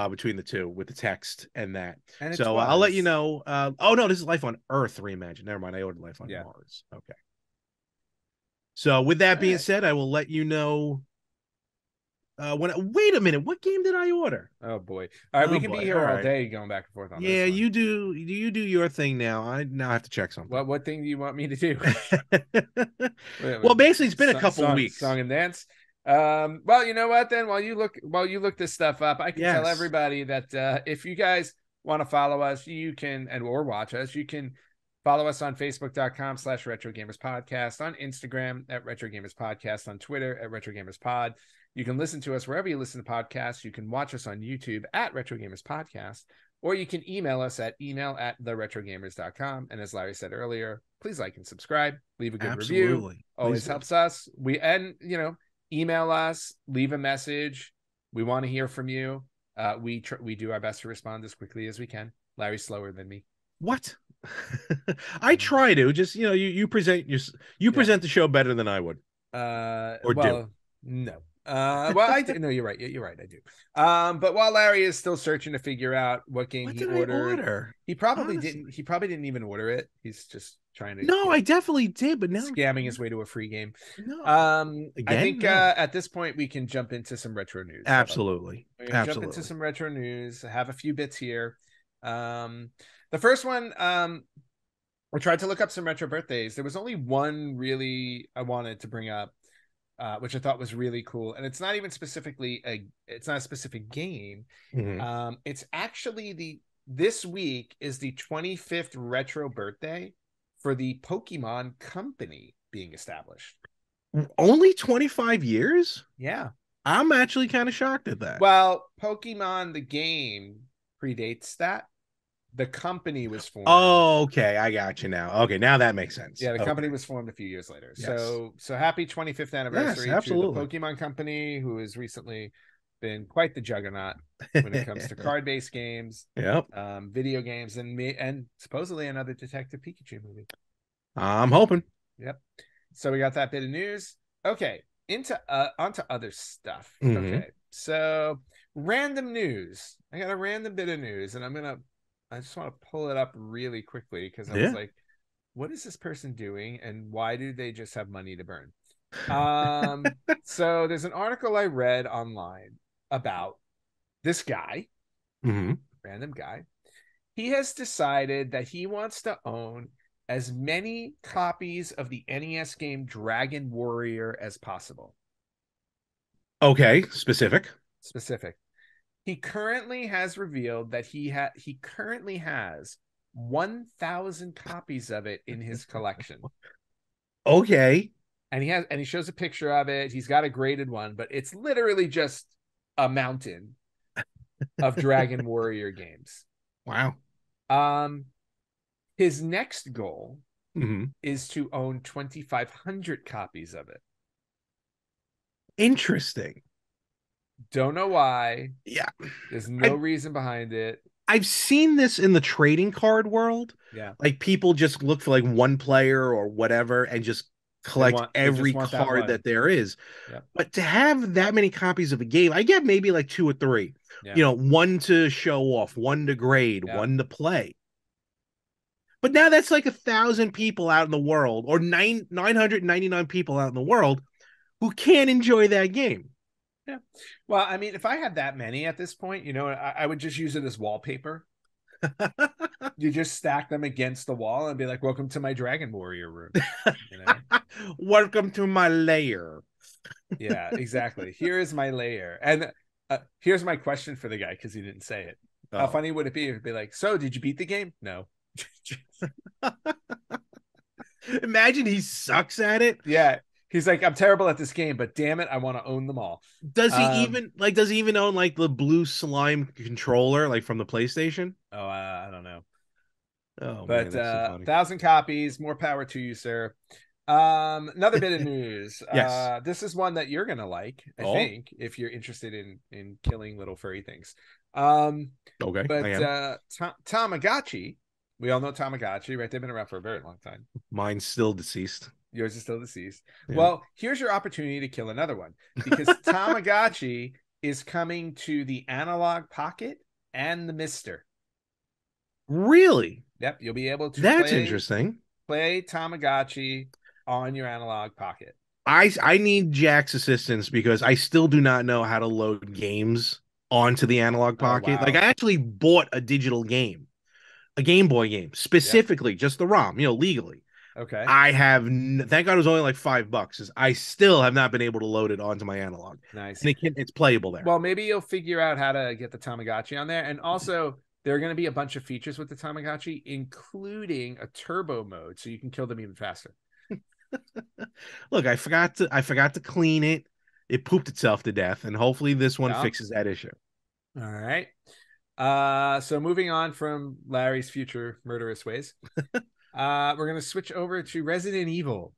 Speaker 1: between the two with the text and that.
Speaker 2: and it
Speaker 1: So I'll let you
Speaker 2: was.
Speaker 1: know. Oh no, this is Life on Earth reimagined. Never mind, I ordered Life on
Speaker 2: Yeah.
Speaker 1: Mars. Okay. So with that
Speaker 2: All
Speaker 1: being
Speaker 2: right.
Speaker 1: said, I will let you know. Wait a minute, what game did I order?
Speaker 2: Oh boy. All right, we
Speaker 1: Oh
Speaker 2: can be
Speaker 1: boy, all
Speaker 2: here all
Speaker 1: right.
Speaker 2: day going back and forth on
Speaker 1: Yeah,
Speaker 2: this one.
Speaker 1: you do your thing now. I now have to check something.
Speaker 2: What thing do you want me to do?
Speaker 1: Well, basically, it's been a couple
Speaker 2: Song
Speaker 1: weeks.
Speaker 2: and dance. Well, you know what? Then while you look this stuff up, I can tell
Speaker 1: Yes,
Speaker 2: everybody that if you guys want to follow us, you can or watch us. You can follow us on Facebook.com/Retro Gamers Podcast, on Instagram at Retro Gamers Podcast, on Twitter at Retro Gamers Pod. You can listen to us wherever you listen to podcasts. You can watch us on YouTube at Retro Gamers Podcast, or you can email us at email@theretrogamers.com. And as Larry said earlier, please like and subscribe, leave a good review.
Speaker 1: absolutely. Please
Speaker 2: Always
Speaker 1: do.
Speaker 2: helps us. Email us, leave a message. We want to hear from you. We do our best to respond as quickly as we can. Larry's slower than me.
Speaker 1: What? I try to just you present
Speaker 2: Yeah.
Speaker 1: present the show better than I would or do.
Speaker 2: Well, no. Well, I do. No, you're right. You're right. I do. But while Larry is still searching to figure out what game
Speaker 1: What
Speaker 2: he
Speaker 1: did I
Speaker 2: ordered,
Speaker 1: order?
Speaker 2: he probably
Speaker 1: Honestly,
Speaker 2: didn't. He probably didn't even order it. He's just trying to
Speaker 1: no,
Speaker 2: get
Speaker 1: I definitely did, but now
Speaker 2: scamming his way to a free game.
Speaker 1: no.
Speaker 2: I
Speaker 1: Again,
Speaker 2: think
Speaker 1: no.
Speaker 2: at this point we can jump into some retro news. How about that?
Speaker 1: Absolutely.
Speaker 2: We're gonna jump into
Speaker 1: Absolutely.
Speaker 2: some retro news. Have a few bits here. Um, the first one, I tried to look up some retro birthdays. There was only one really I wanted to bring up, which I thought was really cool. And it's not even specifically it's not a specific game.
Speaker 1: Mhm.
Speaker 2: It's actually this week is the 25th retro birthday for the Pokemon Company being established.
Speaker 1: Only 25 years?
Speaker 2: Yeah.
Speaker 1: I'm actually kind of shocked at that.
Speaker 2: Well, Pokemon the game predates that. The company was formed.
Speaker 1: Oh, okay. I got you now. Okay, now that makes sense.
Speaker 2: Yeah, the
Speaker 1: Okay.
Speaker 2: company was formed a few years later.
Speaker 1: Yes.
Speaker 2: So happy 25th
Speaker 1: Yes,
Speaker 2: anniversary to the
Speaker 1: absolutely.
Speaker 2: Pokemon Company, who has recently been quite the juggernaut when it comes to card-based games,
Speaker 1: Yep.
Speaker 2: video games, and supposedly another Detective Pikachu movie.
Speaker 1: I'm hoping.
Speaker 2: Yep. So we got that bit of news. Okay, into onto other stuff.
Speaker 1: Hmm.
Speaker 2: Okay, so random news. I got a random bit of news, and I just want to pull it up really quickly because I was
Speaker 1: Yeah.
Speaker 2: like, what is this person doing, and why do they just have money to burn? So there's an article I read online about this guy,
Speaker 1: Hmm.
Speaker 2: random guy. He has decided that he wants to own as many copies of the NES game Dragon Warrior as possible.
Speaker 1: Okay, specific.
Speaker 2: Specific. He currently has revealed that he currently has 1,000 copies of it in his collection.
Speaker 1: Okay.
Speaker 2: And he shows a picture of it. He's got a graded one, but it's literally just a mountain of Dragon Warrior games.
Speaker 1: Wow.
Speaker 2: Um his next goal
Speaker 1: Hmm.
Speaker 2: is to own 2,500 copies of it.
Speaker 1: Interesting.
Speaker 2: Don't know why.
Speaker 1: Yeah.
Speaker 2: There's no
Speaker 1: I
Speaker 2: reason behind it.
Speaker 1: I've seen this in the trading card world.
Speaker 2: Yeah.
Speaker 1: Like people just look for like one player or whatever and just collect
Speaker 2: They just
Speaker 1: every
Speaker 2: want that
Speaker 1: card
Speaker 2: one.
Speaker 1: that there is.
Speaker 2: Yeah.
Speaker 1: But to have that many copies of a game, I get maybe like two or three.
Speaker 2: Yeah.
Speaker 1: You know, one to show off, one to grade,
Speaker 2: Yeah.
Speaker 1: one to play. But now that's like 1,000 people out in the world, or 999 people out in the world who can't enjoy that game.
Speaker 2: Yeah. Well, I mean, if I had that many at this point, I would just use it as wallpaper. You just stack them against the wall and be like, "Welcome to my Dragon Warrior room." You know?
Speaker 1: Welcome to my lair.
Speaker 2: Yeah, exactly. Here is my layer, and here's my question for the guy because he didn't say it. How
Speaker 1: Oh.
Speaker 2: funny would it be if it'd be like, "So, did you beat the game?" No.
Speaker 1: Imagine he sucks at it.
Speaker 2: Yeah, he's like, "I'm terrible at this game, but damn it, I want to own them all." Um,
Speaker 1: Does he even own like the blue slime controller like from the PlayStation?
Speaker 2: oh, I don't know.
Speaker 1: Oh man,
Speaker 2: But
Speaker 1: that's so funny.
Speaker 2: 1,000 copies, more power to you, sir. Another bit of news.
Speaker 1: Yes.
Speaker 2: This is one that you're gonna like, I
Speaker 1: Oh,
Speaker 2: think, if you're interested in killing little furry things. Um,
Speaker 1: okay. I
Speaker 2: but
Speaker 1: am.
Speaker 2: Tamagotchi, we all know Tamagotchi, right? They've been around for a very long time.
Speaker 1: Mine's still deceased.
Speaker 2: Yours is still deceased.
Speaker 1: Yeah.
Speaker 2: Well, here's your opportunity to kill another one because Tamagotchi is coming to the Analog Pocket and the Mister.
Speaker 1: Really?
Speaker 2: Yep, you'll be able to
Speaker 1: That's interesting.
Speaker 2: play Tamagotchi on your Analog Pocket.
Speaker 1: I need Jack's assistance because I still do not know how to load games onto the analog
Speaker 2: Oh
Speaker 1: pocket. Like I
Speaker 2: wow.
Speaker 1: actually bought a digital game, a Game Boy game,
Speaker 2: Yep.
Speaker 1: specifically just the ROM, legally.
Speaker 2: Okay.
Speaker 1: I have thank God it was only like $5. I still have not been able to load it onto my analog.
Speaker 2: Nice.
Speaker 1: And it's playable there.
Speaker 2: Well, maybe you'll figure out how to get the Tamagotchi on there. And also, there are going to be a bunch of features with the Tamagotchi, including a turbo mode, so you can kill them even faster.
Speaker 1: Look, I forgot to clean it. It pooped itself to death, and hopefully this one
Speaker 2: Yeah.
Speaker 1: fixes that issue.
Speaker 2: All right. So moving on from Larry's future murderous ways, we're gonna switch over to Resident Evil.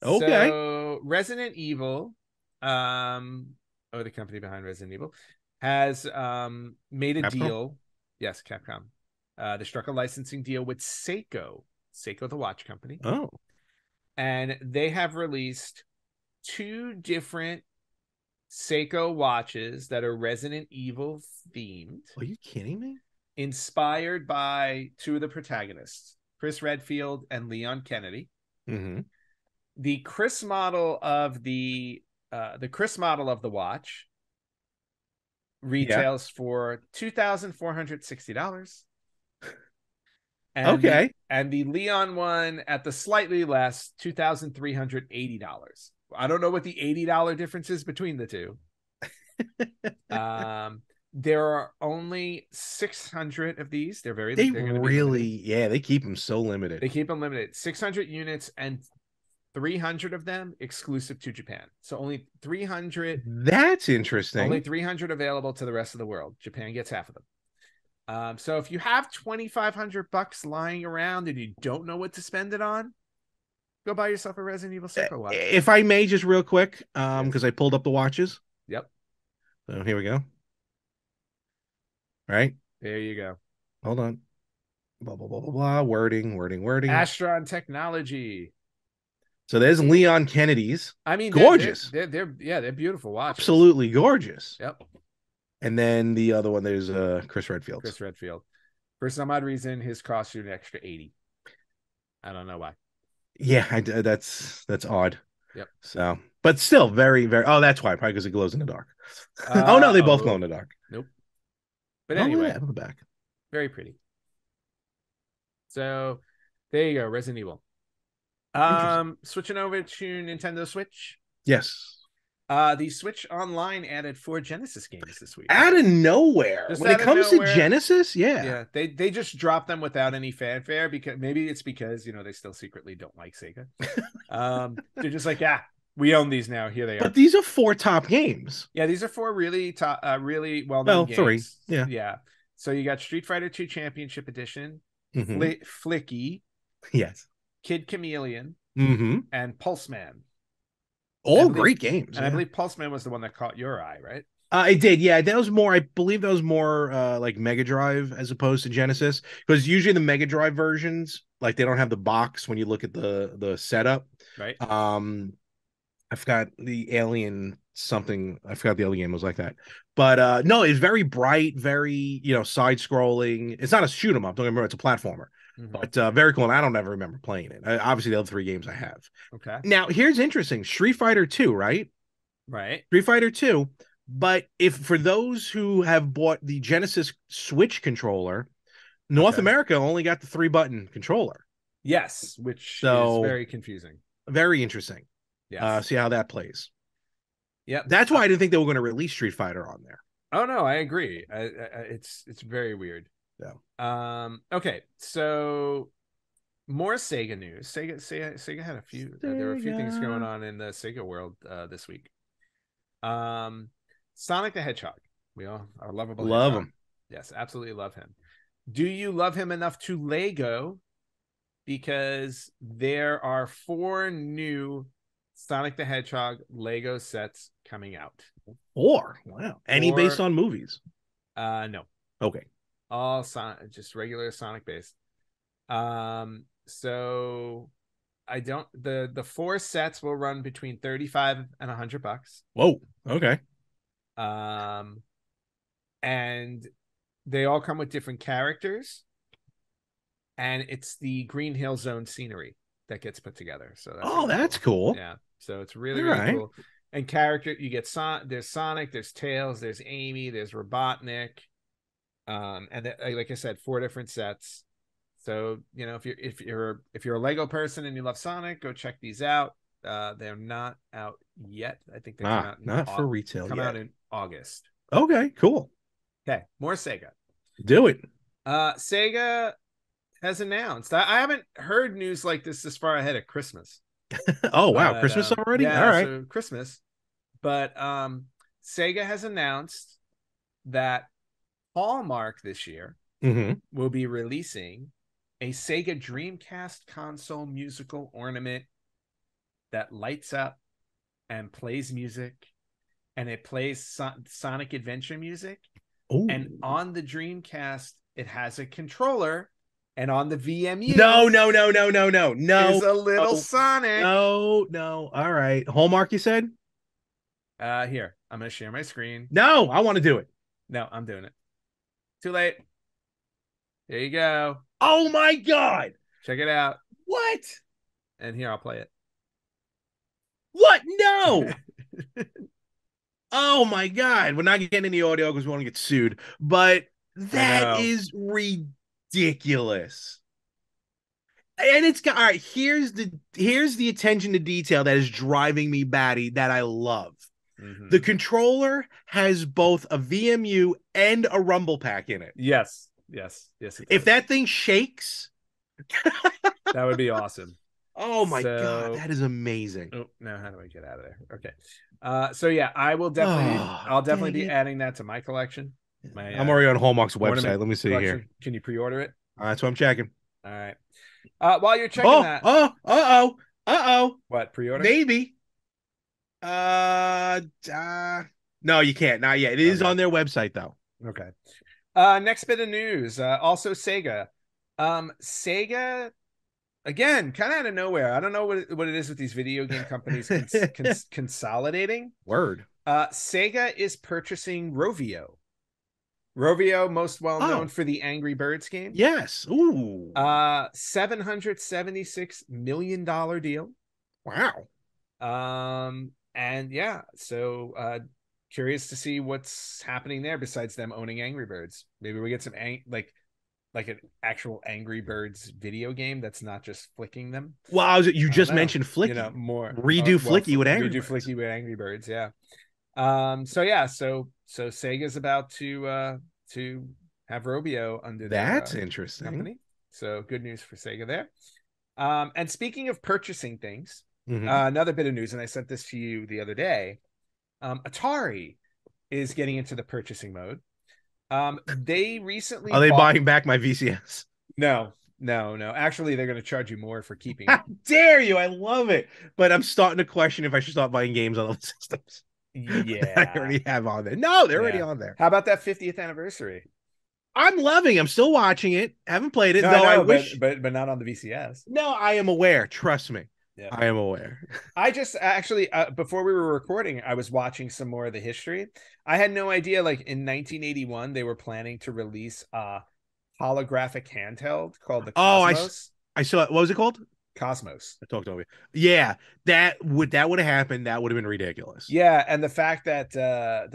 Speaker 1: Okay.
Speaker 2: So Resident Evil, the company behind Resident Evil, has made a
Speaker 1: Capcom.
Speaker 2: deal. Yes, Capcom. They struck a licensing deal with Seiko the watch company,
Speaker 1: Oh.
Speaker 2: and they have released two different Seiko watches that are Resident Evil themed,
Speaker 1: Are you kidding me?
Speaker 2: inspired by two of the protagonists, Chris Redfield and Leon Kennedy.
Speaker 1: Mm-hmm.
Speaker 2: The Chris model of the Chris model of the watch retails for $2,460.
Speaker 1: Okay.
Speaker 2: And the Leon one at the slightly less, $2,380. I don't know what the $80 difference is between the two. There are only 600 of these. They're going to be limited.
Speaker 1: They keep them so limited.
Speaker 2: They keep them limited. 600 units and 300 of them exclusive to Japan. So only 300.
Speaker 1: That's interesting.
Speaker 2: Only 300 available to the rest of the world. Japan gets half of them. So if you have $2,500 lying around and you don't know what to spend it on, go buy yourself a Resident Evil Seiko watch.
Speaker 1: If I may, just real quick, because I pulled up the watches.
Speaker 2: Yep.
Speaker 1: So here we go. Right.
Speaker 2: There you go.
Speaker 1: Hold on. Blah, blah, blah, blah, blah. Wording.
Speaker 2: Astron Technology.
Speaker 1: So there's Leon Kennedy's.
Speaker 2: I mean,
Speaker 1: gorgeous.
Speaker 2: They're beautiful watches.
Speaker 1: Absolutely gorgeous.
Speaker 2: Yep.
Speaker 1: And then the other one, there's Chris Redfield.
Speaker 2: For some odd reason, his cost you an extra $80. I don't know why.
Speaker 1: Yeah, that's odd.
Speaker 2: Yep.
Speaker 1: So, but still very, very. Oh, that's why. Probably because it glows in the dark. Oh no, they both glow in the dark.
Speaker 2: Nope. But anyway,
Speaker 1: on the back,
Speaker 2: very pretty. So there you go, Resident Evil. Switching over to Nintendo Switch.
Speaker 1: Yes.
Speaker 2: The Switch Online added 4 Genesis games this week.
Speaker 1: Out of nowhere. When it comes to Genesis, yeah.
Speaker 2: They just dropped them without any fanfare because they still secretly don't like Sega. They're just like, we own these now. Here they are.
Speaker 1: But these are 4 top games.
Speaker 2: Yeah, these are 4 really top, really well-known games.
Speaker 1: 3.
Speaker 2: Yeah. So you got Street Fighter 2 Championship Edition, Flicky,
Speaker 1: yes,
Speaker 2: Kid Chameleon, and Pulseman.
Speaker 1: All great games.
Speaker 2: And I believe Pulseman was the one that caught your eye, right?
Speaker 1: It did, yeah. That was more. I believe that was more like Mega Drive as opposed to Genesis, because usually the Mega Drive versions, like, they don't have the box when you look at the setup.
Speaker 2: Right.
Speaker 1: I forgot the Alien something. I forgot the other game was like that. But no, it's very bright, very side scrolling. It's not a shoot 'em up. Don't remember, it's a platformer. But very cool. And I don't ever remember playing it. Obviously, the other 3 games I have.
Speaker 2: Okay.
Speaker 1: Now, here's interesting. Street Fighter 2, right?
Speaker 2: Right.
Speaker 1: Street Fighter 2. But if for those who have bought the Genesis Switch controller, North America only got the 3-button controller.
Speaker 2: Yes, which is very confusing.
Speaker 1: Very interesting.
Speaker 2: Yes.
Speaker 1: See how that plays.
Speaker 2: Yep.
Speaker 1: That's why I didn't think they were going to release Street Fighter on there.
Speaker 2: Oh, no, I agree. It's very weird.
Speaker 1: Yeah.
Speaker 2: Okay, so more Sega news. Sega had a few. There were a few things going on in the Sega world this week. Sonic the Hedgehog. We all are lovable.
Speaker 1: Love him.
Speaker 2: Yes, absolutely love him. Do you love him enough to Lego? Because there are 4 new Sonic the Hedgehog Lego sets coming out.
Speaker 1: 4? Wow. Any based on movies?
Speaker 2: No.
Speaker 1: Okay.
Speaker 2: All just regular Sonic based. So I don't. The 4 sets will run between $35 and $100.
Speaker 1: Whoa. Okay.
Speaker 2: And they all come with different characters, and it's the Green Hill Zone scenery that gets put together. So
Speaker 1: that's cool.
Speaker 2: Yeah. So it's really cool. And character, you get there's Sonic, there's Tails, there's Amy, there's Robotnik. And like I said, 4 different sets. So if you're a Lego person and you love Sonic, go check these out. They're not out yet. I think they come out
Speaker 1: not for retail.
Speaker 2: Come out in August.
Speaker 1: Okay, cool.
Speaker 2: Okay, more Sega.
Speaker 1: Do it.
Speaker 2: Sega has announced. I haven't heard news like this far ahead of Christmas.
Speaker 1: Oh wow, Christmas already?
Speaker 2: Yeah,
Speaker 1: all right.
Speaker 2: So Christmas. But Sega has announced that Hallmark this year will be releasing a Sega Dreamcast console musical ornament that lights up and plays music, and it plays Sonic Adventure music.
Speaker 1: Ooh.
Speaker 2: And on the Dreamcast, it has a controller, and on the VMU,
Speaker 1: no,
Speaker 2: there's a little Sonic.
Speaker 1: No. All right, Hallmark, you said?
Speaker 2: Here, I'm gonna share my screen.
Speaker 1: No, I want to do it.
Speaker 2: No, I'm doing it. Too late. There you go.
Speaker 1: Oh my God.
Speaker 2: Check it out.
Speaker 1: What?
Speaker 2: And here, I'll play it.
Speaker 1: What? No. Oh my God. We're not getting any audio because we want to get sued. But that is ridiculous. And it's got all right. Here's the attention to detail that is driving me batty that I love. The controller has both a VMU and a rumble pack in it.
Speaker 2: Yes.
Speaker 1: If that thing shakes,
Speaker 2: that would be awesome.
Speaker 1: Oh my God, that is amazing.
Speaker 2: Oh, now how do I get out of there? Okay. So yeah, I'll definitely be adding that to my collection.
Speaker 1: I'm already on Hallmark's website. Let me see
Speaker 2: collection.
Speaker 1: Here.
Speaker 2: Can you pre-order it?
Speaker 1: That's what I'm checking.
Speaker 2: All right. While you're checking that. What, pre-order?
Speaker 1: Maybe. No, you can't. Not yet. It is on their website though.
Speaker 2: Okay. Next bit of news. Also Sega. Sega, again, kind of out of nowhere. I don't know what it is with these video game companies consolidating.
Speaker 1: Word.
Speaker 2: Sega is purchasing Rovio. Rovio, most well known for the Angry Birds game.
Speaker 1: Yes. Ooh.
Speaker 2: $776 million deal.
Speaker 1: Wow.
Speaker 2: And yeah, so curious to see what's happening there besides them owning Angry Birds. Maybe we get some like an actual Angry Birds video game that's not just flicking them.
Speaker 1: Well, you just mentioned Flicky.
Speaker 2: You know, more
Speaker 1: redo Flicky with Angry Birds.
Speaker 2: Flicky with Angry Birds, yeah. So Sega's about to have Rovio under
Speaker 1: that's interesting
Speaker 2: company. So good news for Sega there. And speaking of purchasing things, another bit of news, and I sent this to you the other day. Atari is getting into the purchasing mode. They recently
Speaker 1: are they buying back my VCS?
Speaker 2: No. Actually, they're going to charge you more for keeping it.
Speaker 1: How dare you? I love it, but I'm starting to question if I should start buying games on those systems.
Speaker 2: Yeah,
Speaker 1: I already have on there. No, they're already on there.
Speaker 2: How about that 50th anniversary?
Speaker 1: I'm loving. I'm still watching it. Haven't played it.
Speaker 2: I wish, but not on the VCS.
Speaker 1: No, I am aware. Trust me.
Speaker 2: Yeah.
Speaker 1: I am aware.
Speaker 2: I just actually before we were recording, I was watching some more of the history. I had no idea. Like in 1981, they were planning to release a holographic handheld called the Cosmos.
Speaker 1: I saw it. What was it called?
Speaker 2: Cosmos.
Speaker 1: I talked over you. Yeah, that would have happened. That would have been ridiculous.
Speaker 2: Yeah, and the fact that the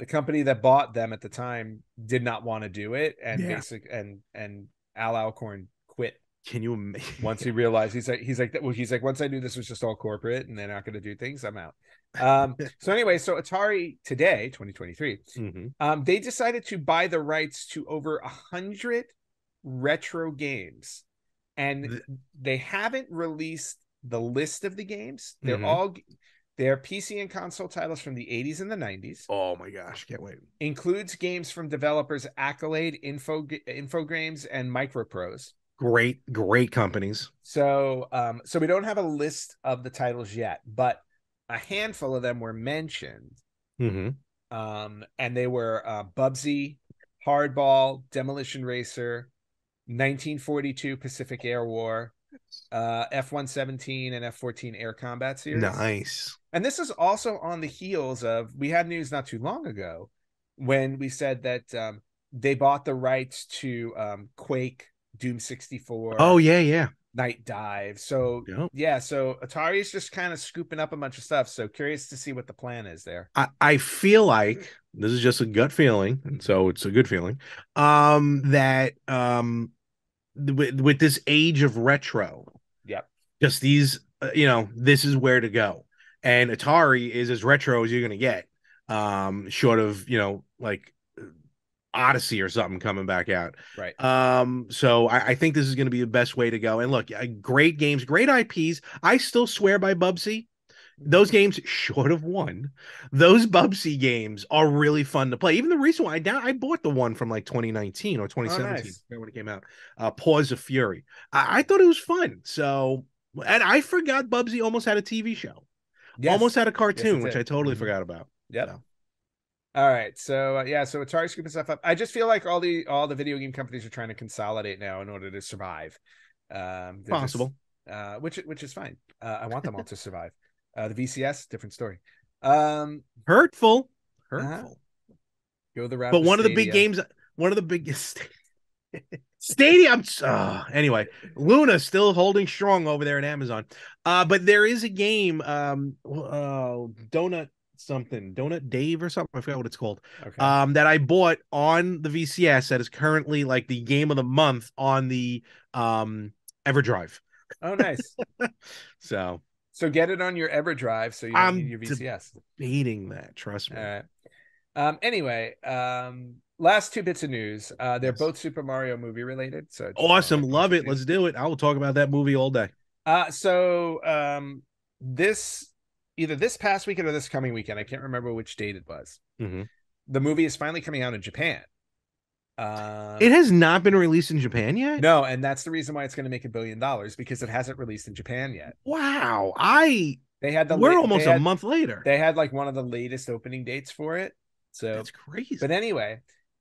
Speaker 2: company that bought them at the time did not want to do it, and and Al Alcorn quit.
Speaker 1: Can you imagine?
Speaker 2: Once he realized, he's like, once I knew this was just all corporate and they're not going to do things, I'm out. So anyway, so Atari today, 2023, they decided to buy the rights to over 100 retro games, and they haven't released the list of the games. They're PC and console titles from the 80s and the 90s.
Speaker 1: Oh my gosh, can't wait.
Speaker 2: Includes games from developers Accolade, Infogrames, and Microprose.
Speaker 1: Great companies.
Speaker 2: So we don't have a list of the titles yet, but a handful of them were mentioned. And they were Bubsy, Hardball, Demolition Racer, 1942 Pacific Air War, F-117 and F-14 Air Combat Series.
Speaker 1: Nice.
Speaker 2: And this is also on the heels of, we had news not too long ago when we said that they bought the rights to Quake, Doom 64.
Speaker 1: Oh yeah.
Speaker 2: Night Dive. So so Atari's just kind of scooping up a bunch of stuff. So curious to see what the plan is there.
Speaker 1: I feel like this is just a gut feeling, and so it's a good feeling. That with this age of retro, just these, this is where to go, and Atari is as retro as you're gonna get. Short of like Odyssey or something coming back out.
Speaker 2: Right.
Speaker 1: So I think this is going to be the best way to go. And look, great games, great IPs. I still swear by Bubsy. Those games, short of one, those Bubsy games are really fun to play. Even the recent one, I bought the one from like 2019 or 2017 when it came out. Paws of Fury. I thought it was fun. So, and I forgot Bubsy almost had a TV show. Yes. Almost had a cartoon, which I totally forgot about.
Speaker 2: Yeah. So. All right, so so Atari scooping stuff up. I just feel like all the video game companies are trying to consolidate now in order to survive.
Speaker 1: Possible,
Speaker 2: which is fine. I want them all to survive. The VCS, different story. Um,
Speaker 1: Hurtful.
Speaker 2: uh-huh.
Speaker 1: Hurtful.
Speaker 2: Go the route.
Speaker 1: But
Speaker 2: Of
Speaker 1: one of the big
Speaker 2: Stadia.
Speaker 1: games, one of the biggest Stadium. Anyway, Luna still holding strong over there in Amazon. But there is a game, Donut something, Donut Dave or something. I forgot what it's called.
Speaker 2: Okay.
Speaker 1: That I bought on the VCS that is currently like the game of the month on the EverDrive.
Speaker 2: Oh, nice.
Speaker 1: So
Speaker 2: So get it on your EverDrive so you don't need
Speaker 1: I'm
Speaker 2: your VCS.
Speaker 1: debating that. Trust me.
Speaker 2: All right. Anyway, last two bits of news. They're
Speaker 1: Yes.
Speaker 2: both Super Mario movie related. So
Speaker 1: Awesome. Love it. Let's do it. I will talk about that movie all day.
Speaker 2: This either this past weekend or this coming weekend, I can't remember which date it was.
Speaker 1: Mm-hmm.
Speaker 2: The movie is finally coming out in Japan.
Speaker 1: It has not been released in Japan yet.
Speaker 2: No, and that's the reason why it's going to make $1 billion, because it hasn't released in Japan yet.
Speaker 1: Wow. We're almost a month later.
Speaker 2: They had like one of the latest opening dates for it. So
Speaker 1: that's crazy.
Speaker 2: But anyway,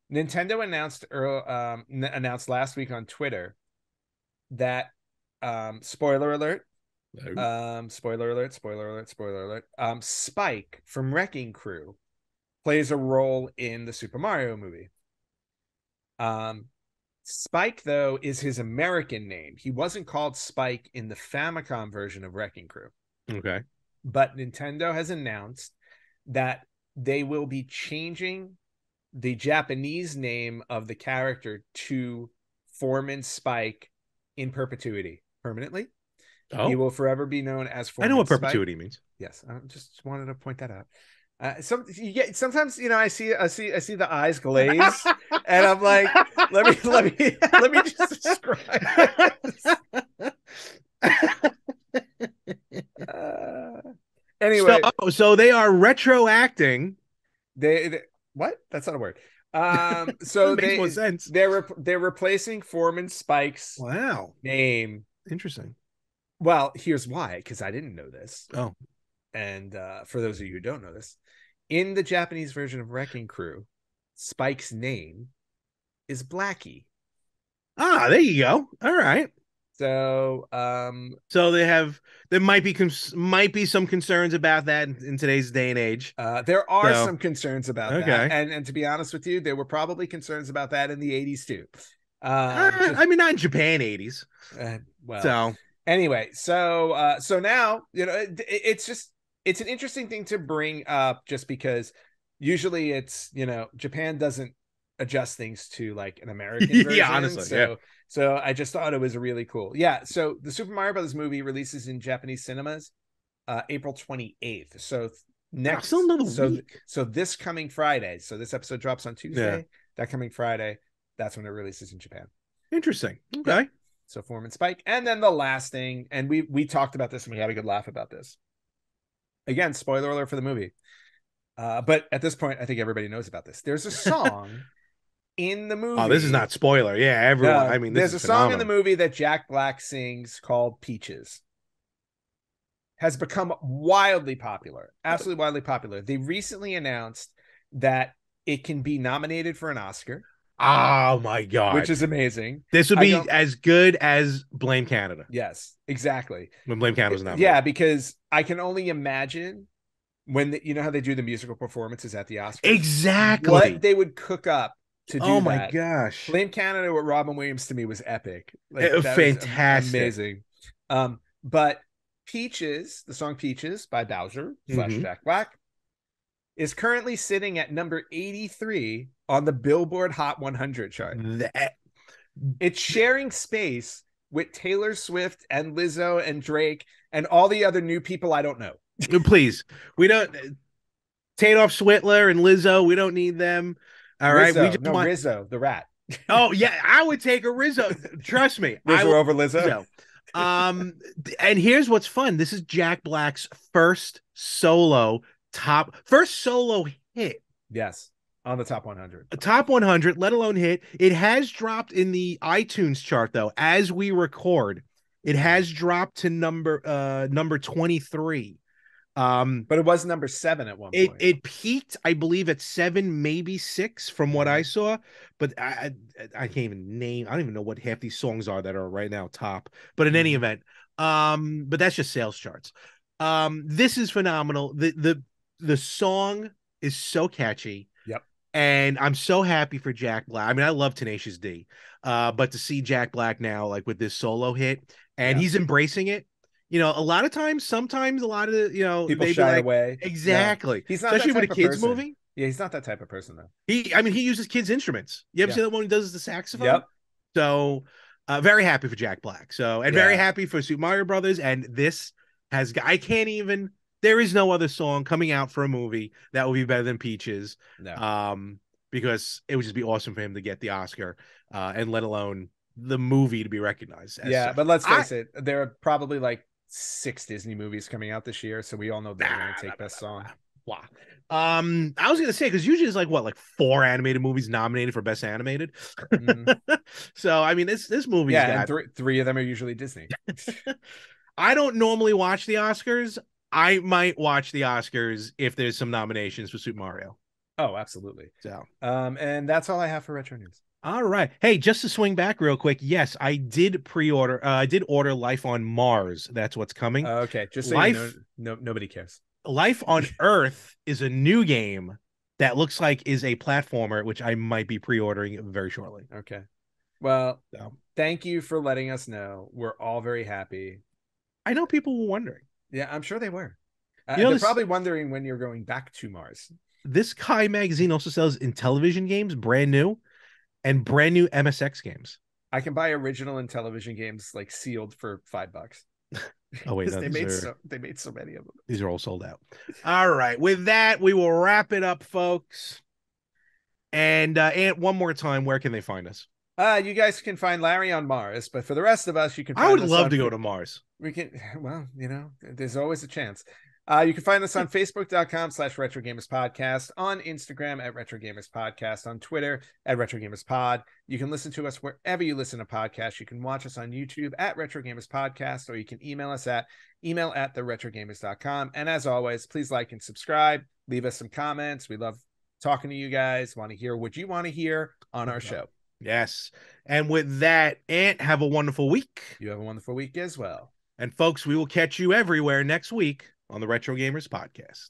Speaker 2: Nintendo announced last week on Twitter that spoiler alert, Spike from Wrecking Crew plays a role in the Super Mario movie. Spike, though, is his American name. He wasn't called Spike in the Famicom version of Wrecking Crew.
Speaker 1: Okay.
Speaker 2: But Nintendo has announced that they will be changing the Japanese name of the character to Foreman Spike in perpetuity, permanently.
Speaker 1: Oh.
Speaker 2: He will forever be known as Foreman
Speaker 1: I know what
Speaker 2: Spike.
Speaker 1: perpetuity means.
Speaker 2: Yes, I just wanted to point that out. Sometimes I see the eyes glaze, and I'm like, let me just describe anyway,
Speaker 1: so they are retroacting.
Speaker 2: They what? That's not a word. So
Speaker 1: that makes more sense.
Speaker 2: They're replacing Foreman Spike's name.
Speaker 1: Interesting.
Speaker 2: Well, here's why, because I didn't know this.
Speaker 1: Oh,
Speaker 2: and for those of you who don't know this, in the Japanese version of Wrecking Crew, Spike's name is Blackie.
Speaker 1: There you go. All right.
Speaker 2: So,
Speaker 1: so there might be some concerns about that in today's day and age.
Speaker 2: There are some concerns about that, and to be honest with you, there were probably concerns about that in the 80s too.
Speaker 1: I mean, not in Japan 80s.
Speaker 2: Well,
Speaker 1: so
Speaker 2: anyway, so now it's an interesting thing to bring up, just because usually it's Japan doesn't adjust things to like an American version.
Speaker 1: Yeah, honestly,
Speaker 2: so I just thought it was really cool. So the Super Mario Brothers movie releases in Japanese cinemas April 28th. So
Speaker 1: still another week.
Speaker 2: So this coming Friday. So this episode drops on Tuesday. Yeah. That coming Friday, that's when it releases in Japan.
Speaker 1: Interesting. Okay.
Speaker 2: Yeah. So Foreman Spike, and then the last thing, and we talked about this and we had a good laugh about this. Again, spoiler alert for the movie. But at this point, I think everybody knows about this. There's a song in the movie.
Speaker 1: Oh, this is not spoiler. Yeah, everyone. I mean,
Speaker 2: there's a song in the movie that Jack Black sings called Peaches. Has become wildly popular. Absolutely wildly popular. They recently announced that it can be nominated for an Oscar.
Speaker 1: Oh my God.
Speaker 2: Which is amazing.
Speaker 1: This would be as good as Blame Canada.
Speaker 2: Yes, exactly.
Speaker 1: When Blame Canada was nominated.
Speaker 2: Yeah, because I can only imagine when you know how they do the musical performances at the Oscars.
Speaker 1: Exactly.
Speaker 2: What they would cook up to do that.
Speaker 1: Oh my gosh.
Speaker 2: Blame Canada with Robin Williams to me was epic.
Speaker 1: Like, that fantastic.
Speaker 2: Was amazing. But Peaches, the song Peaches by Bowser / Jack Black, is currently sitting at number 83 on the Billboard Hot 100 chart. It's sharing space with Taylor Swift and Lizzo and Drake and all the other new people I don't know.
Speaker 1: Please, we don't. Tadoff Switler and Lizzo, we don't need them. All right,
Speaker 2: we just want Rizzo, the rat.
Speaker 1: Oh yeah, I would take a Rizzo. Trust me,
Speaker 2: Rizzo over Lizzo.
Speaker 1: And here's what's fun. This is Jack Black's first solo hit.
Speaker 2: Yes, on the top 100.
Speaker 1: A top 100, let alone hit. It has dropped in the iTunes chart though as we record. It has dropped to number 23.
Speaker 2: But it was number 7 at one point.
Speaker 1: It peaked, I believe, at 7, maybe 6 from what I saw. But I can't even name. I don't even know what half these songs are that are right now top. But in any event, but that's just sales charts. This is phenomenal. The song is so catchy.
Speaker 2: Yep.
Speaker 1: And I'm so happy for Jack Black. I mean, I love Tenacious D. But to see Jack Black now, like with this solo hit, and he's embracing it. You know, a lot of times, sometimes a lot of the,
Speaker 2: people shy away.
Speaker 1: Exactly.
Speaker 2: No, he's not
Speaker 1: especially
Speaker 2: that
Speaker 1: with
Speaker 2: type
Speaker 1: a kids
Speaker 2: person.
Speaker 1: movie.
Speaker 2: Yeah, he's not that type of person though.
Speaker 1: He uses kids instruments. You ever see that one he does the saxophone?
Speaker 2: Yep.
Speaker 1: So very happy for Jack Black. So, and very happy for Super Mario Brothers. And this has, I can't even, there is no other song coming out for a movie that will be better than Peaches.
Speaker 2: No.
Speaker 1: Because it would just be awesome for him to get the Oscar, and let alone the movie to be recognized.
Speaker 2: Yeah, but let's face it, there are probably like 6 Disney movies coming out this year, so we all know they're going to take best song.
Speaker 1: Blah. I was gonna say, because usually it's like what, like 4 animated movies nominated for best animated. So I mean, this movie,
Speaker 2: and three of them are usually Disney.
Speaker 1: I don't normally watch the Oscars. I might watch the Oscars if there's some nominations for Super Mario.
Speaker 2: Oh, absolutely.
Speaker 1: So
Speaker 2: and that's all I have for retro news.
Speaker 1: All right. Hey, just to swing back real quick. Yes, I did pre-order. I did order Life on Mars. That's what's coming.
Speaker 2: Okay. Just so you know, nobody cares.
Speaker 1: Life on Earth is a new game that looks like is a platformer, which I might be pre-ordering very shortly.
Speaker 2: Okay. Well, thank you for letting us know. We're all very happy.
Speaker 1: I know people were wondering.
Speaker 2: Yeah, I'm sure they were. They're probably wondering when you're going back to Mars.
Speaker 1: This Kai magazine also sells Intellivision games, brand new MSX games.
Speaker 2: I can buy original Intellivision games like sealed for $5.
Speaker 1: Oh wait, no,
Speaker 2: they made so many of them.
Speaker 1: These are all sold out. All right, with that, we will wrap it up, folks. And one more time, where can they find us?
Speaker 2: You guys can find Larry on Mars, but for the rest of us, you can.
Speaker 1: I would love to go to Mars.
Speaker 2: We can. Well, you know, there's always a chance. You can find us on Facebook.com/RetroGamersPodcast, on Instagram at RetroGamersPodcast, on Twitter at RetroGamersPod. You can listen to us wherever you listen to podcasts. You can watch us on YouTube at RetroGamersPodcast, or you can email us at email@theretrogamers.com. And as always, please like and subscribe. Leave us some comments. We love talking to you guys. Want to hear what you want to hear on our show.
Speaker 1: Yes. And with that, Ant, have a wonderful week.
Speaker 2: You have a wonderful week as well.
Speaker 1: And folks, we will catch you everywhere next week on the Retro Gamers Podcast.